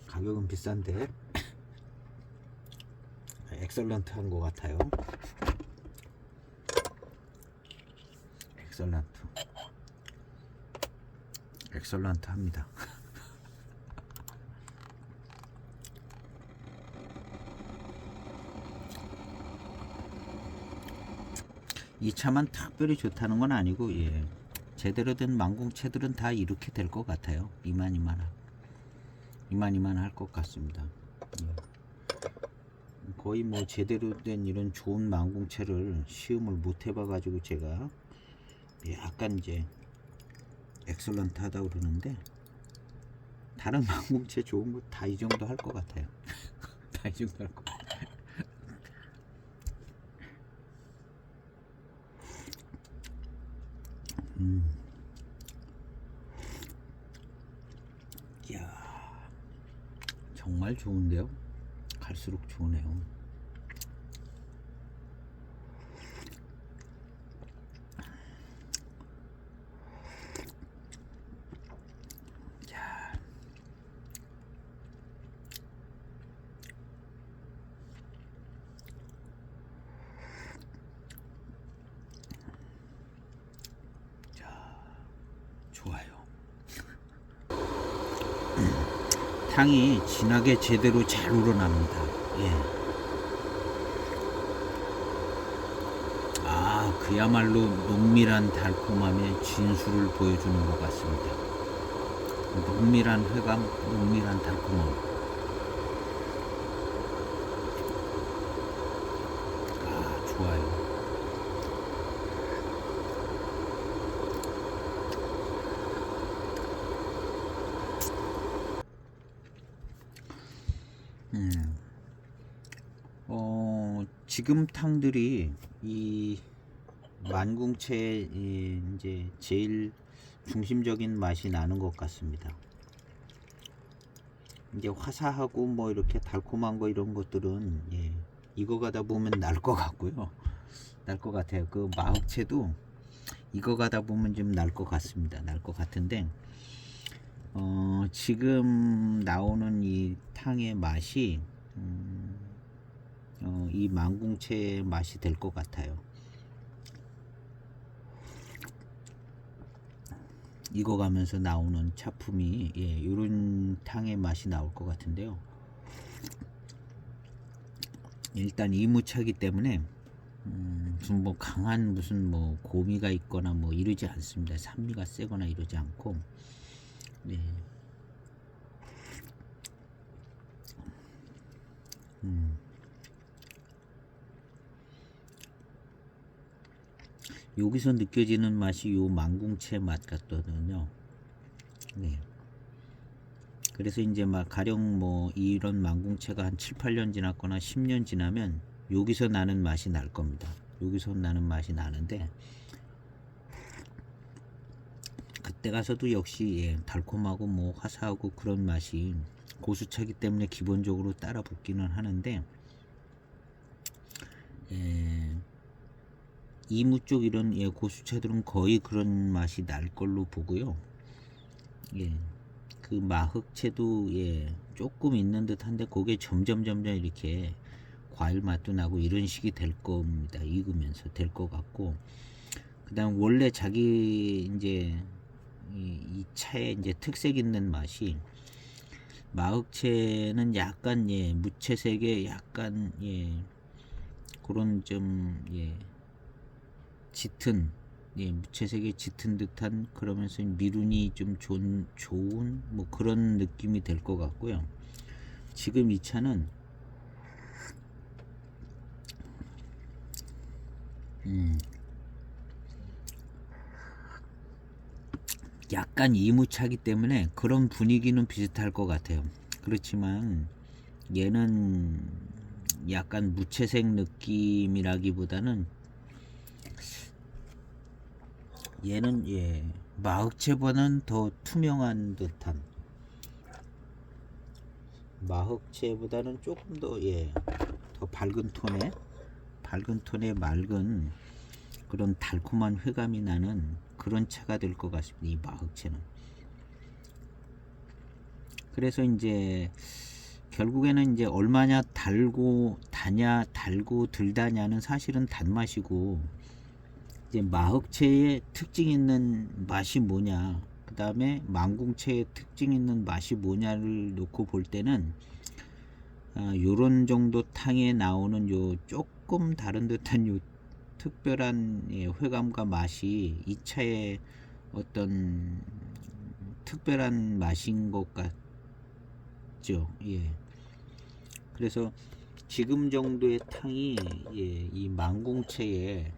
가격은 비싼데 엑설런트한 것 같아요. 엑설런트 합니다. 이 차만 특별히 좋다는 건 아니고, 예, 제대로 된 망공채들은 다 이렇게 될 것 같아요. 이만 할 것 같습니다. 예. 거의 뭐 제대로 된 이런 좋은 망공채를 시음을 못 해봐 가지고 제가 약간 이제 엑설런트 하다 그러는데, 다른 망공채 좋은 거 다 이 정도 할 것 같아요. 다 이 정도 할 것 같아요. 이야, 정말 좋은데요? 갈수록 좋으네요. 좋아요. 향이 진하게 제대로 잘 우러납니다. 예. 그야말로 농밀한 달콤함의 진수를 보여주는 것 같습니다. 농밀한 회감, 농밀한 달콤함. 좋아요. 지금 탕들이 이 만궁채의 이제 제일 중심적인 맛이 나는 것 같습니다. 이제 화사하고 뭐 이렇게 달콤한 거 이런 것들은 익어가다 보면 날 것 같고요. 날 것 같아요. 그 마흑채도 익어가다 보면 좀 날 것 같습니다. 날 것 같은데 지금 나오는 이 탕의 맛이 이 만궁채의 맛이 될 것 같아요. 익어가면서 나오는 차품이 이런 탕의 맛이 나올 것 같은데요. 일단 이무차기 때문에 무슨 뭐 강한 무슨 뭐 고미가 있거나 뭐 이러지 않습니다. 산미가 세거나 이러지 않고, 여기서 느껴지는 맛이 요 만궁채 맛 같거든요. 그래서 이제 막 가령 뭐 이런 만궁채가 한 7, 8년 지났거나 10년 지나면 여기서 나는 맛이 날 겁니다. 여기서 나는 맛이 나는데, 그때 가서도 역시 달콤하고 뭐 화사하고 그런 맛이 고수차기 때문에 기본적으로 따라 붙기는 하는데, 이무 쪽 이런 고수차들은 거의 그런 맛이 날 걸로 보고요. 그 마흑채도 조금 있는 듯한데 그게 점점 이렇게 과일 맛도 나고 이런 식이 될 겁니다. 익으면서 될 것 같고, 그다음 원래 자기 이제 이 차의 이제 특색 있는 맛이, 마흑채는 약간 무채색의 약간 그런 좀 짙은 무채색의 짙은 듯한, 그러면서 미룬이 좀 좋은 뭐 그런 느낌이 될 것 같고요. 지금 이 차는 약간 이무차기 때문에 그런 분위기는 비슷할 것 같아요. 그렇지만 얘는 약간 무채색 느낌이라기보다는 얘는 마흑채보다는 더 투명한 듯한 마흑채보다는 조금 더 밝은 톤의 맑은 그런 달콤한 회감이 나는 그런 차가 될 것 같습니다. 이 마흑채는. 그래서 이제 결국에는 이제 얼마냐 달고 들다냐는 사실은 단맛이고, 이제 마흑채의 특징 있는 맛이 뭐냐, 그 다음에 망궁채의 특징 있는 맛이 뭐냐를 놓고 볼 때는 요런 정도 탕에 나오는 요 조금 다른 듯한 요 특별한 회감과 맛이 이 차의 어떤 특별한 맛인 것 같죠. 그래서 지금 정도의 탕이 이 망궁채의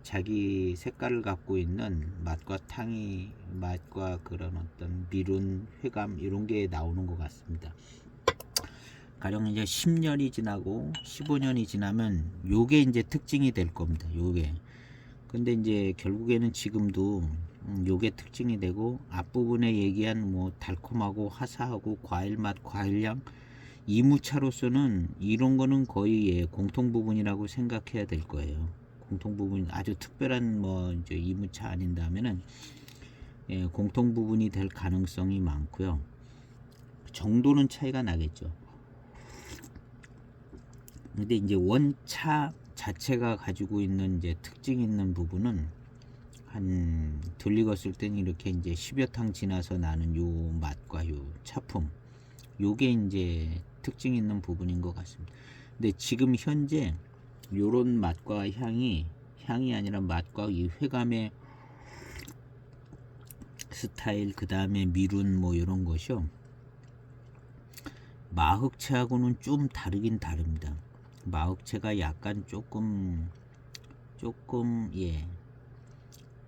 자기 색깔을 갖고 있는 맛과 그런 어떤 미룬 회감 이런 게 나오는 것 같습니다. 가령 이제 10년이 지나고 15년이 지나면 요게 이제 특징이 될 겁니다. 요게. 근데 이제 결국에는 지금도 요게 특징이 되고, 앞부분에 얘기한 뭐 달콤하고 화사하고 과일맛, 과일향, 이무차로서는 이런 거는 거의 공통 부분이라고 생각해야 될 거예요. 공통 부분, 아주 특별한 뭐 이제 이무차 아닌다면은 공통 부분이 될 가능성이 많고요. 정도는 차이가 나겠죠. 근데 이제 원차 자체가 가지고 있는 이제 특징 있는 부분은 한 들리었을 때는 이렇게 이제 10여 탕 지나서 나는 요 맛과 요 차품, 요게 이제 특징 있는 부분인 것 같습니다. 근데 지금 현재 요런 맛과 향이 아니라 맛과 이 회감의 스타일, 그 다음에 미룬 뭐 이런 것이요, 마흑채하고는 좀 다르긴 다릅니다. 마흑채가 약간 조금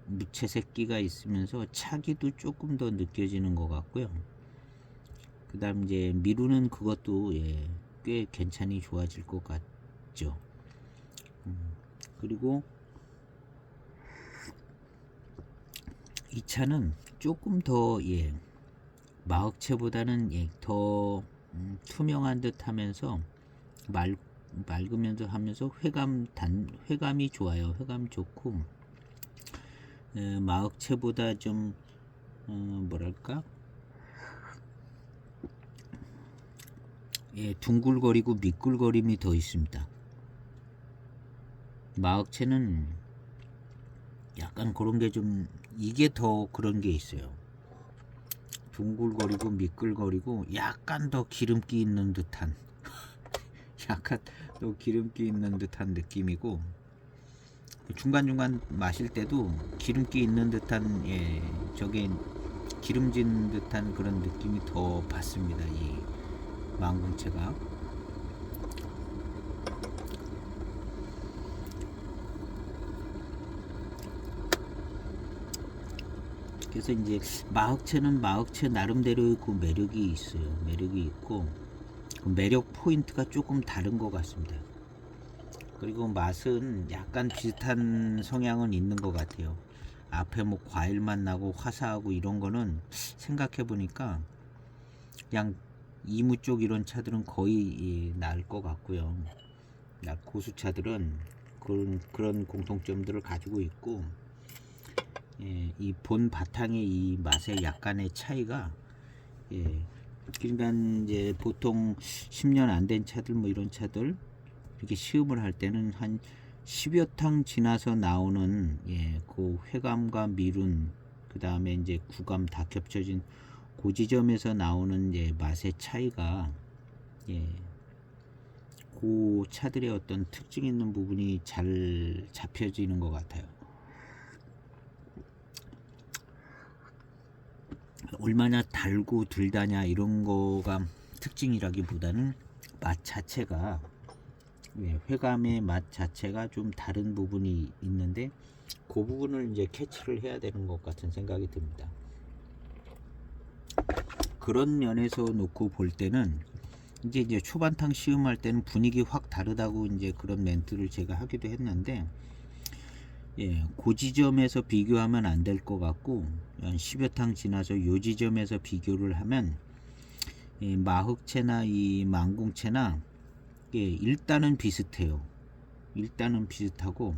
무채색기가 있으면서 차기도 조금 더 느껴지는 것 같고요. 그 다음 이제 미루는 그것도 꽤 괜찮이 좋아질 것 같죠. 그리고 이 차는 조금 더 마흑채보다는 더 투명한 듯 하면서 맑으면서 하면서 회감이 좋아요. 회감 좋고, 마흑채보다 좀 뭐랄까, 둥글거리고 미끌거림이 더 있습니다. 마흑채는 약간 그런 게 좀, 이게 더 그런 게 있어요. 둥글거리고 미끌거리고 약간 더 기름기 있는 듯한 약간 더 기름기 있는 듯한 느낌이고, 중간중간 마실 때도 기름기 있는 듯한 저게 기름진 듯한 그런 느낌이 더 받습니다. 이 망궁채가. 그래서 이제 마흑채는 마흑채 나름대로의 그 매력이 있어요. 매력이 있고, 그 매력 포인트가 조금 다른 것 같습니다. 그리고 맛은 약간 비슷한 성향은 있는 것 같아요. 앞에 뭐 과일맛 나고 화사하고 이런 거는 생각해 보니까 그냥 이무 쪽 이런 차들은 거의 나을 것 같고요. 고수차들은 그런 공통점들을 가지고 있고, 이 본 바탕의 이 맛의 약간의 차이가, 그러니까 이제 보통 10년 안 된 차들 뭐 이런 차들 이렇게 시음을 할 때는 한 10여 탕 지나서 나오는 그 회감과 미룬, 그 다음에 이제 구감 다 겹쳐진 그 지점에서 나오는 맛의 차이가 그 차들의 어떤 특징 있는 부분이 잘 잡혀지는 것 같아요. 얼마나 달고 들다냐 이런 거가 특징이라기보다는 맛 자체가, 회감의 맛 자체가 좀 다른 부분이 있는데 그 부분을 이제 캐치를 해야 되는 것 같은 생각이 듭니다. 그런 면에서 놓고 볼 때는 이제 초반탕 시음할 때는 분위기 확 다르다고 이제 그런 멘트를 제가 하기도 했는데, 그 지점에서 비교하면 안 될 것 같고, 한 10여 탕 지나서 요 지점에서 비교를 하면 마흑채나 이 만궁채나 일단은 비슷해요. 일단은 비슷하고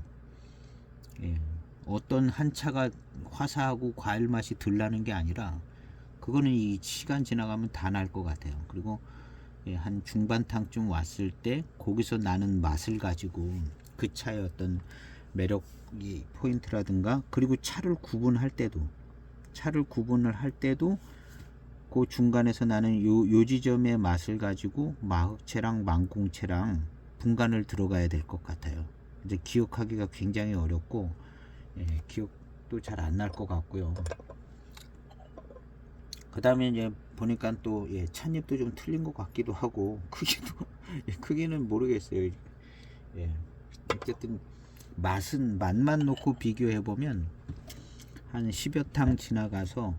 어떤 한 차가 화사하고 과일 맛이 덜 나는 게 아니라 그거는 이 시간 지나가면 다 날 것 같아요. 그리고 한 중반탕쯤 왔을 때 거기서 나는 맛을 가지고 그 차의 어떤 매력이 포인트라든가, 그리고 차를 구분을 할 때도 그 중간에서 나는 요 지점의 맛을 가지고 마흑채랑 만궁채랑 분간을 들어가야 될 것 같아요. 이제 기억하기가 굉장히 어렵고 기억도 잘 안 날 것 같고요. 그 다음에 이제 보니까 또 찻잎도 좀 틀린 것 같기도 하고 크기는 모르겠어요. 어쨌든 맛만 놓고 비교해 보면 한 10여 탕 지나가서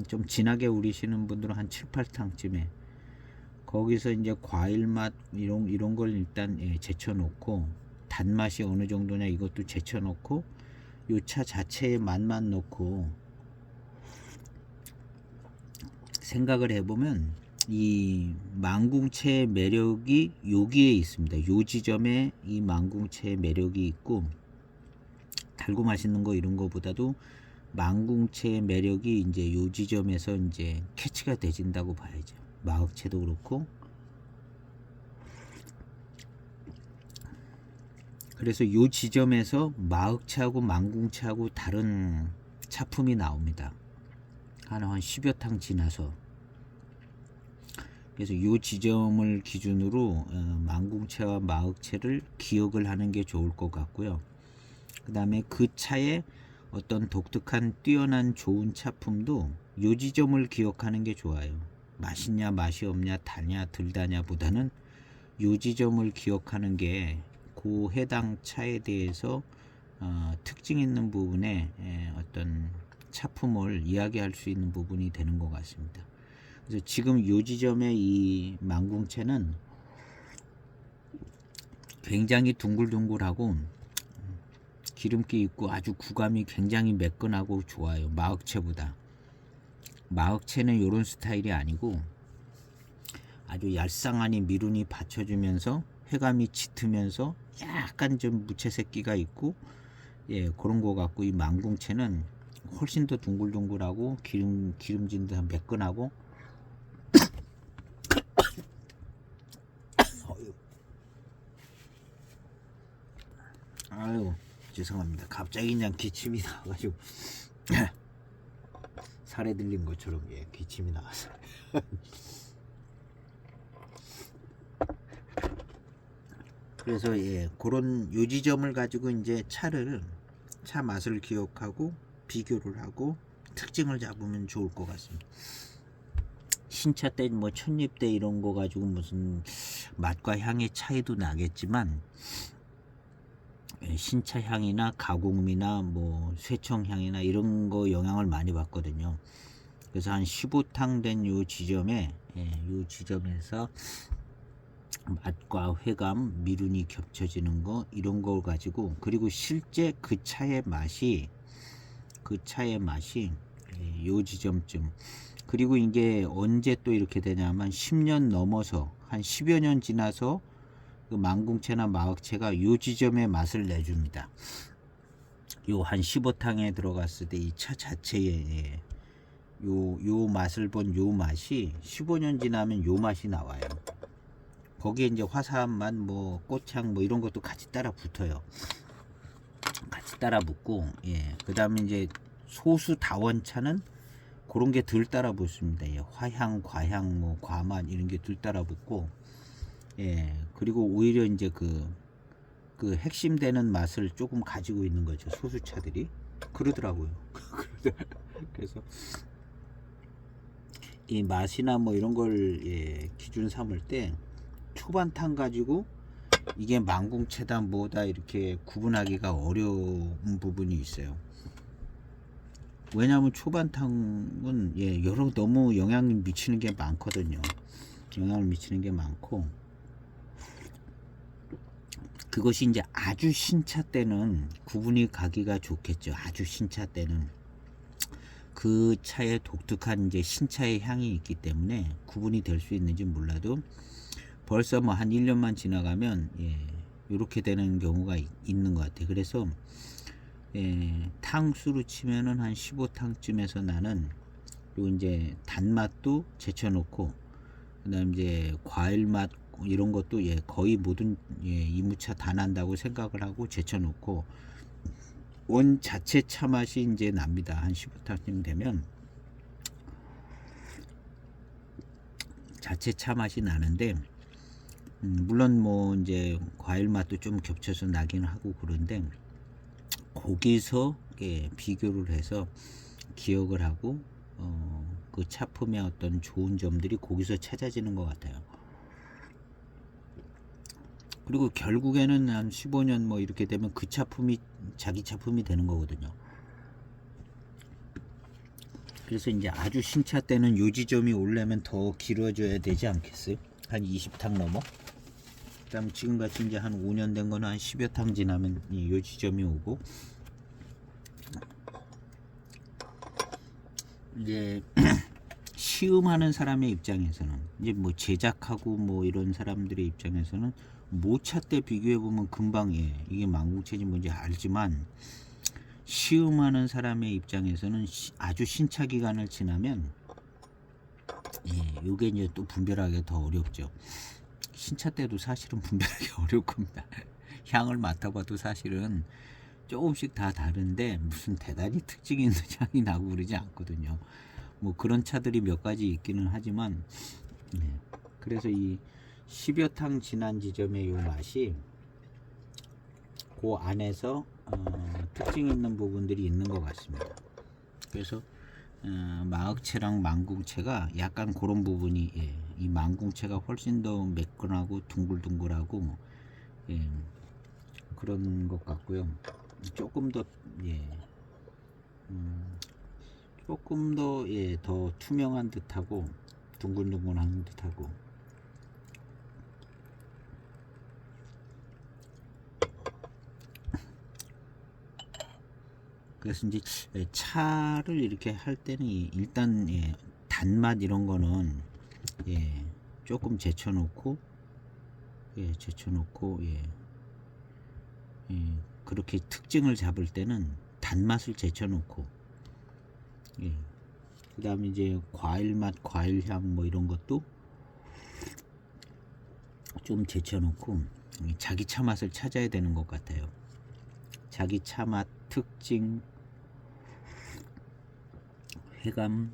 좀 진하게 우리시는 분들은 한 7, 8탕쯤에 거기서 이제 과일 맛 이런 걸 일단 제쳐 놓고, 단맛이 어느 정도냐 이것도 제쳐 놓고, 요 차 자체의 맛만 놓고 생각을 해보면 이 만궁채의 매력이 여기에 있습니다. 요 지점에 이 만궁채의 매력이 있고, 달고 맛있는 거 이런 거보다도 만궁채의 매력이 이제 요 지점에서 이제 캐치가 되진다고 봐야죠. 마흑채도 그렇고. 그래서 요 지점에서 마흑채하고 만궁채하고 다른 차품이 나옵니다. 한 10여 탕 지나서. 그래서 요 지점을 기준으로 만궁채와 마흑채를 기억을 하는 게 좋을 것 같고요. 그 다음에 그 차에 어떤 독특한 뛰어난 좋은 차품도 요 지점을 기억하는 게 좋아요. 맛있냐 맛이 없냐 다냐 덜다냐 보다는 요 지점을 기억하는 게 그 해당 차에 대해서 특징 있는 부분에 어떤 차품을 이야기할 수 있는 부분이 되는 것 같습니다. 그래서 지금 요 지점의 이 만궁채는 굉장히 둥글둥글하고 기름기 있고 아주 구감이 굉장히 매끈하고 좋아요. 마흑채보다. 마흑채는 이런 스타일이 아니고 아주 얄쌍하니 미룬이 받쳐주면서 회감이 짙으면서 약간 좀 무채새끼가 있고 그런 거 같고, 이 만궁채는 훨씬 더 둥글둥글하고 기름진 듯한 매끈하고 아유 죄송합니다. 갑자기 그냥 기침이 나와가지고 살에 들린 것처럼 기침이 나왔어요. 그래서 그런 요 지점을 가지고 이제 차 맛을 기억하고 비교를 하고 특징을 잡으면 좋을 것 같습니다. 신차 때 뭐 찻잎 때 이런 거 가지고 무슨 맛과 향의 차이도 나겠지만 신차 향이나 가공미나 뭐 쇠청 향이나 이런 거 영향을 많이 받거든요. 그래서 한 15탕 된 요 지점에 요 지점에서 맛과 회감, 미룬이 겹쳐지는 거 이런 걸 가지고, 그리고 실제 그 차의 맛이 요 지점쯤, 그리고 이게 언제 또 이렇게 되냐면 10년 넘어서 한 10여 년 지나서 그 만궁채나 마흑채가 요 지점의 맛을 내줍니다. 요 한 15탕에 들어갔을 때 이 차 자체의 요 맛을 본 요 맛이 15년 지나면 요 맛이 나와요. 거기에 이제 화사한 맛, 뭐 꽃향 뭐 이런 것도 같이 따라 붙어요. 같이 따라 붙고, 그 다음에 이제 소수 다원차는 그런 게 덜 따라 붙습니다. 화향, 과향, 뭐 과맛 이런 게 덜 따라 붙고, 그리고 오히려 이제 그 핵심되는 맛을 조금 가지고 있는 거죠. 소수차들이 그러더라고요. 그래서 이 맛이나 뭐 이런 걸 기준 삼을 때 초반탕 가지고 이게 만궁채다 뭐다 이렇게 구분하기가 어려운 부분이 있어요. 왜냐하면 초반탕은 너무 영향을 미치는 게 많거든요. 영향을 미치는 게 많고, 그것이 이제 아주 신차 때는 구분이 가기가 좋겠죠. 아주 신차 때는 그 차에 독특한 이제 신차의 향이 있기 때문에 구분이 될 수 있는지 몰라도 벌써 뭐 한 1년만 지나가면 이렇게 되는 경우가 있는 것 같아요. 그래서 탕수로 치면은 한 15탕쯤에서 나는 요 이제 단맛도 제쳐놓고 그다음 이제 과일 맛 이런 것도 거의 모든 이무차 다 난다고 생각을 하고 제쳐놓고 원 자체 차 맛이 이제 납니다. 한 15탕쯤 되면 자체 차 맛이 나는데 물론 뭐 이제 과일 맛도 좀 겹쳐서 나긴 하고 그런데 거기서 비교를 해서 기억을 하고 그 차품의 어떤 좋은 점들이 거기서 찾아지는 것 같아요. 그리고 결국에는 한 15년 뭐 이렇게 되면 그 차품이 자기 차품이 되는 거거든요. 그래서 이제 아주 신차 때는 요 지점이 오려면 더 길어져야 되지 않겠어요? 한 20탕 넘어? 그다음 지금같이 이제 한 5년 된 거는 한 10여 탕 지나면 요 지점이 오고 이제 시음하는 사람의 입장에서는 이제 뭐 제작하고 뭐 이런 사람들의 입장에서는 모차 때 비교해 보면 금방 이게 망국체인지 뭔지 알지만 시음하는 사람의 입장에서는 아주 신차 기간을 지나면 요게 이제 또 분별하기가 더 어렵죠. 신차 때도 사실은 분별하기 어려울 겁니다. 향을 맡아봐도 사실은 조금씩 다 다른데 무슨 대단히 특징 있는 향이 나고 그러지 않거든요. 뭐 그런 차들이 몇 가지 있기는 하지만 그래서 이 10여 탕 지난 지점의 요 맛이 그 안에서 특징 있는 부분들이 있는 것 같습니다. 그래서 마흑채랑 망궁채가 약간 그런 부분이 이 망궁채가 훨씬 더 매끈하고 둥글둥글하고 그런 것 같고요. 조금 더 조금 더 투명한 듯하고 둥글둥글한 듯하고 그래서 이제 차를 이렇게 할 때는 일단 단맛 이런 거는 조금 제쳐놓고 그렇게 특징을 잡을 때는 단맛을 제쳐놓고 그 다음에 이제 과일맛 과일향 뭐 이런 것도 좀 제쳐놓고 자기 차 맛을 찾아야 되는 것 같아요. 자기 차 맛 특징 회감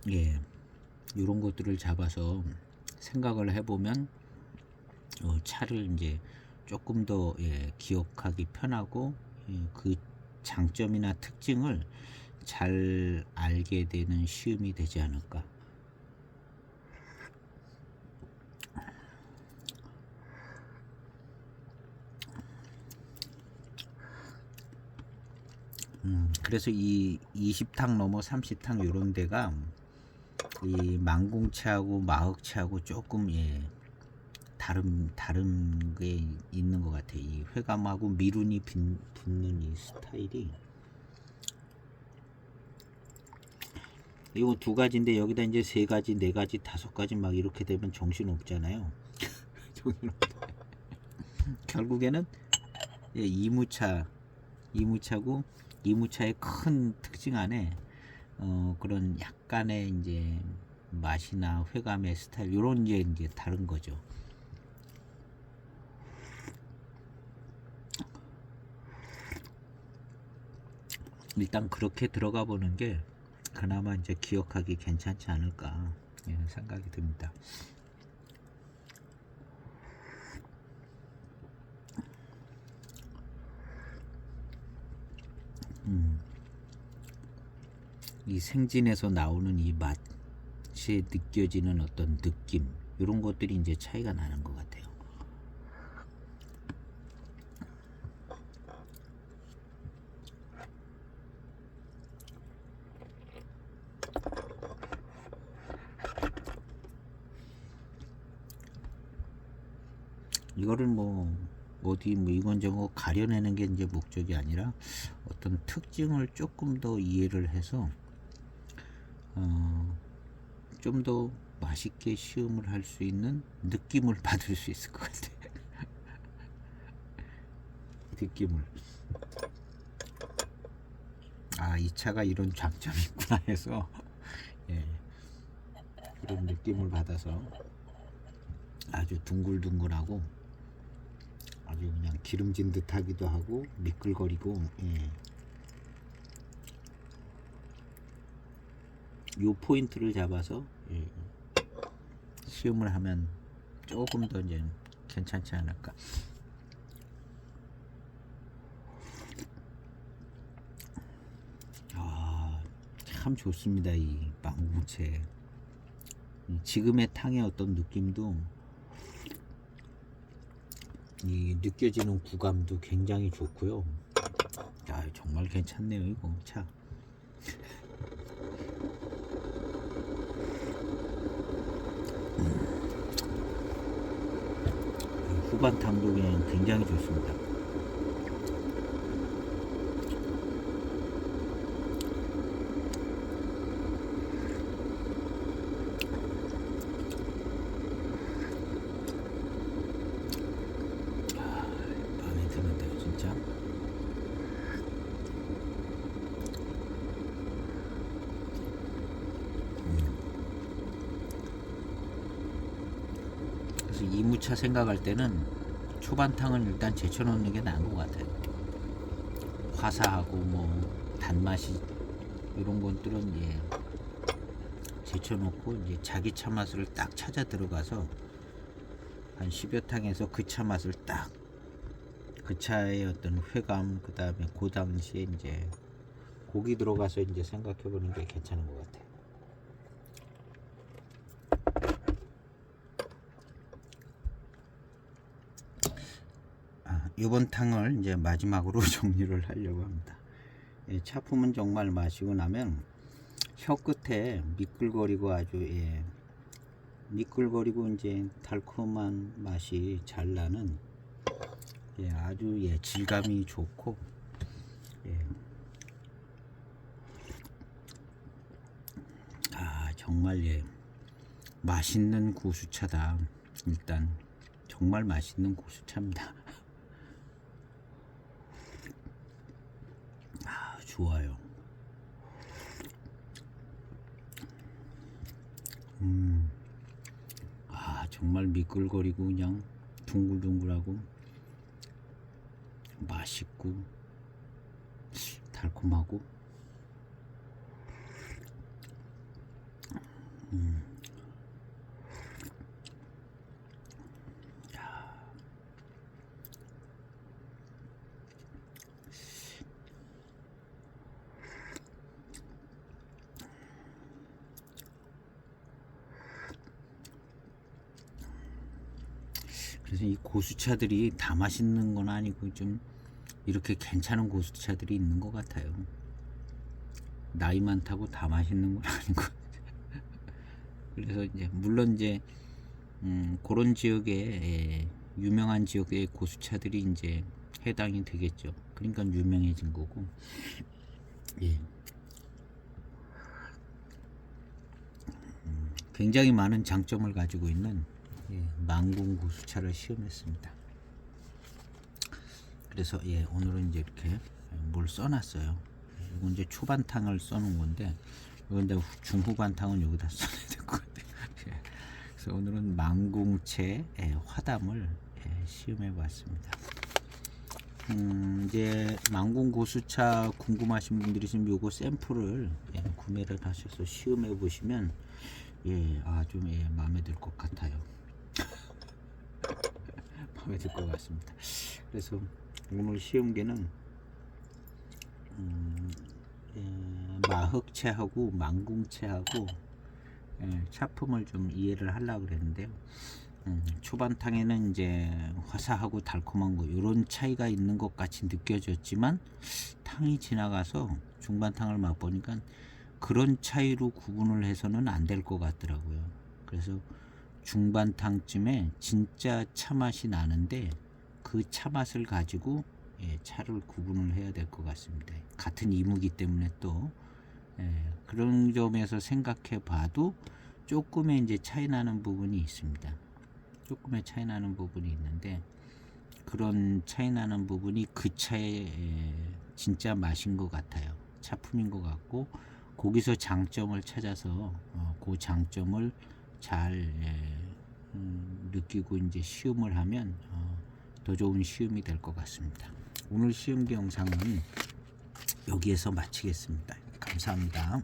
이런 것들을 잡아서 생각을 해보면 차를 이제 조금 더 기억하기 편하고 그 장점이나 특징을 잘 알게 되는 시음이 되지 않을까. 그래서 이 20탕 넘어 30탕 요런 데가 이 망궁채하고 마흑채하고 조금 다른 게 있는 것 같아. 이 회감하고 미룬이 붙는 이 스타일이 이거 두 가지인데 여기다 이제 세 가지, 네 가지, 다섯 가지 막 이렇게 되면 정신 없잖아요. 정신 없다. 결국에는 이무차고 이무차의 큰 특징 안에 그런 약간의 이제 맛이나 회감의 스타일 요런 게 이제 다른 거죠. 일단 그렇게 들어가 보는 게 그나마 이제 기억하기 괜찮지 않을까 생각이 듭니다. 이 생진에서 나오는 이 맛이 느껴지는 어떤 느낌 이런 것들이 이제 차이가 나는 것 같아요. 이거를 뭐 어디 뭐 이건저건 가려내는 게 이제 목적이 아니라 어떤 특징을 조금 더 이해를 해서 좀 더 맛있게 시음을 할 수 있는 느낌을 받을 수 있을 것 같아. 느낌을. 아, 이 차가 이런 장점이 있구나 해서 예, 그런 느낌을 받아서 아주 둥글둥글하고 아주 그냥 기름진 듯 하기도 하고 미끌거리고, 예. 요 포인트를 잡아서 예, 시음을 하면 조금 더 이제 괜찮지 않을까. 아, 참 좋습니다. 이 망고채. 지금의 탕의 어떤 느낌도, 이 느껴지는 구감도 굉장히 좋고요. 야, 정말 괜찮네요 이거 차. 후반 탕도 그냥 굉장히 좋습니다. 마음에 드는데요 진짜. 그래서 이무차 생각할 때는 초반탕은 일단 제쳐놓는 게 나은 것 같아요. 화사하고 뭐 단맛이 이런 것들은 예, 제쳐놓고 이제 자기 차 맛을 딱 찾아 들어가서 한 10여 탕에서 그 차 맛을 딱, 그 차의 어떤 회감, 그 다음에 그 당시에 이제 고기 들어가서 이제 생각해 보는 게 괜찮은 것 같아요. 이번 탕을 이제 마지막으로 정리를 하려고 합니다. 예, 차품은 정말 마시고 나면 혀 끝에 미끌거리고 아주 예, 미끌거리고 이제 달콤한 맛이 잘 나는 예, 아주 예, 질감이 좋고 예. 아, 정말 예, 맛있는 고수차다. 일단 정말 맛있는 고수차입니다. 아, 좋아요. 아, 정말 미끌거리고 그냥 둥글둥글하고 맛있고 달콤하고 그래서 이 고수차들이 다 맛있는 건 아니고 좀 이렇게 괜찮은 고수차들이 있는 것 같아요. 나이 많다고 다 맛있는 건 아니고. 그래서 이제 물론 이제 그런 지역에 예, 유명한 지역의 고수차들이 이제 해당이 되겠죠. 그러니까 유명해진 거고. 예. 굉장히 많은 장점을 가지고 있는 예, 망궁 고수차를 시음했습니다. 그래서 예, 오늘은 이제 이렇게 뭘 써놨어요. 이건 이제 초반탕을 써놓은 건데, 이건 이제 중후반탕은 여기다 써야 될 것 같아요. 예. 그래서 오늘은 망궁채 예, 화담을 예, 시음해봤습니다. 이제 망궁 고수차 궁금하신 분들이 지금 요거 샘플을 예, 구매를 하셔서 시음해 보시면 예, 아주 예, 마음에 들 것 같아요. 마음에 들 것 같습니다. 그래서 오늘 시음기는 예, 마흑채하고 망궁채하고 예, 차품을 좀 이해를 하려고 그랬는데요. 초반탕에는 이제 화사하고 달콤한 거 이런 차이가 있는 것 같이 느껴졌지만 탕이 지나가서 중반탕을 맛보니까 그런 차이로 구분을 해서는 안 될 것 같더라고요. 그래서 중반탕쯤에 진짜 차 맛이 나는데 그 차 맛을 가지고 예, 차를 구분을 해야 될 것 같습니다. 같은 이무기 때문에 또 그런 점에서 생각해 봐도 조금의 이제 차이 나는 부분이 있습니다. 조금의 차이 나는 부분이 있는데, 그런 차이 나는 부분이 그 차의 진짜 맛인 것 같아요. 차품인 것 같고, 거기서 장점을 찾아서 그 장점을 잘 느끼고 이제 시음을 하면 더 좋은 시음이 될 것 같습니다. 오늘 시음기 영상은 여기에서 마치겠습니다. 감사합니다.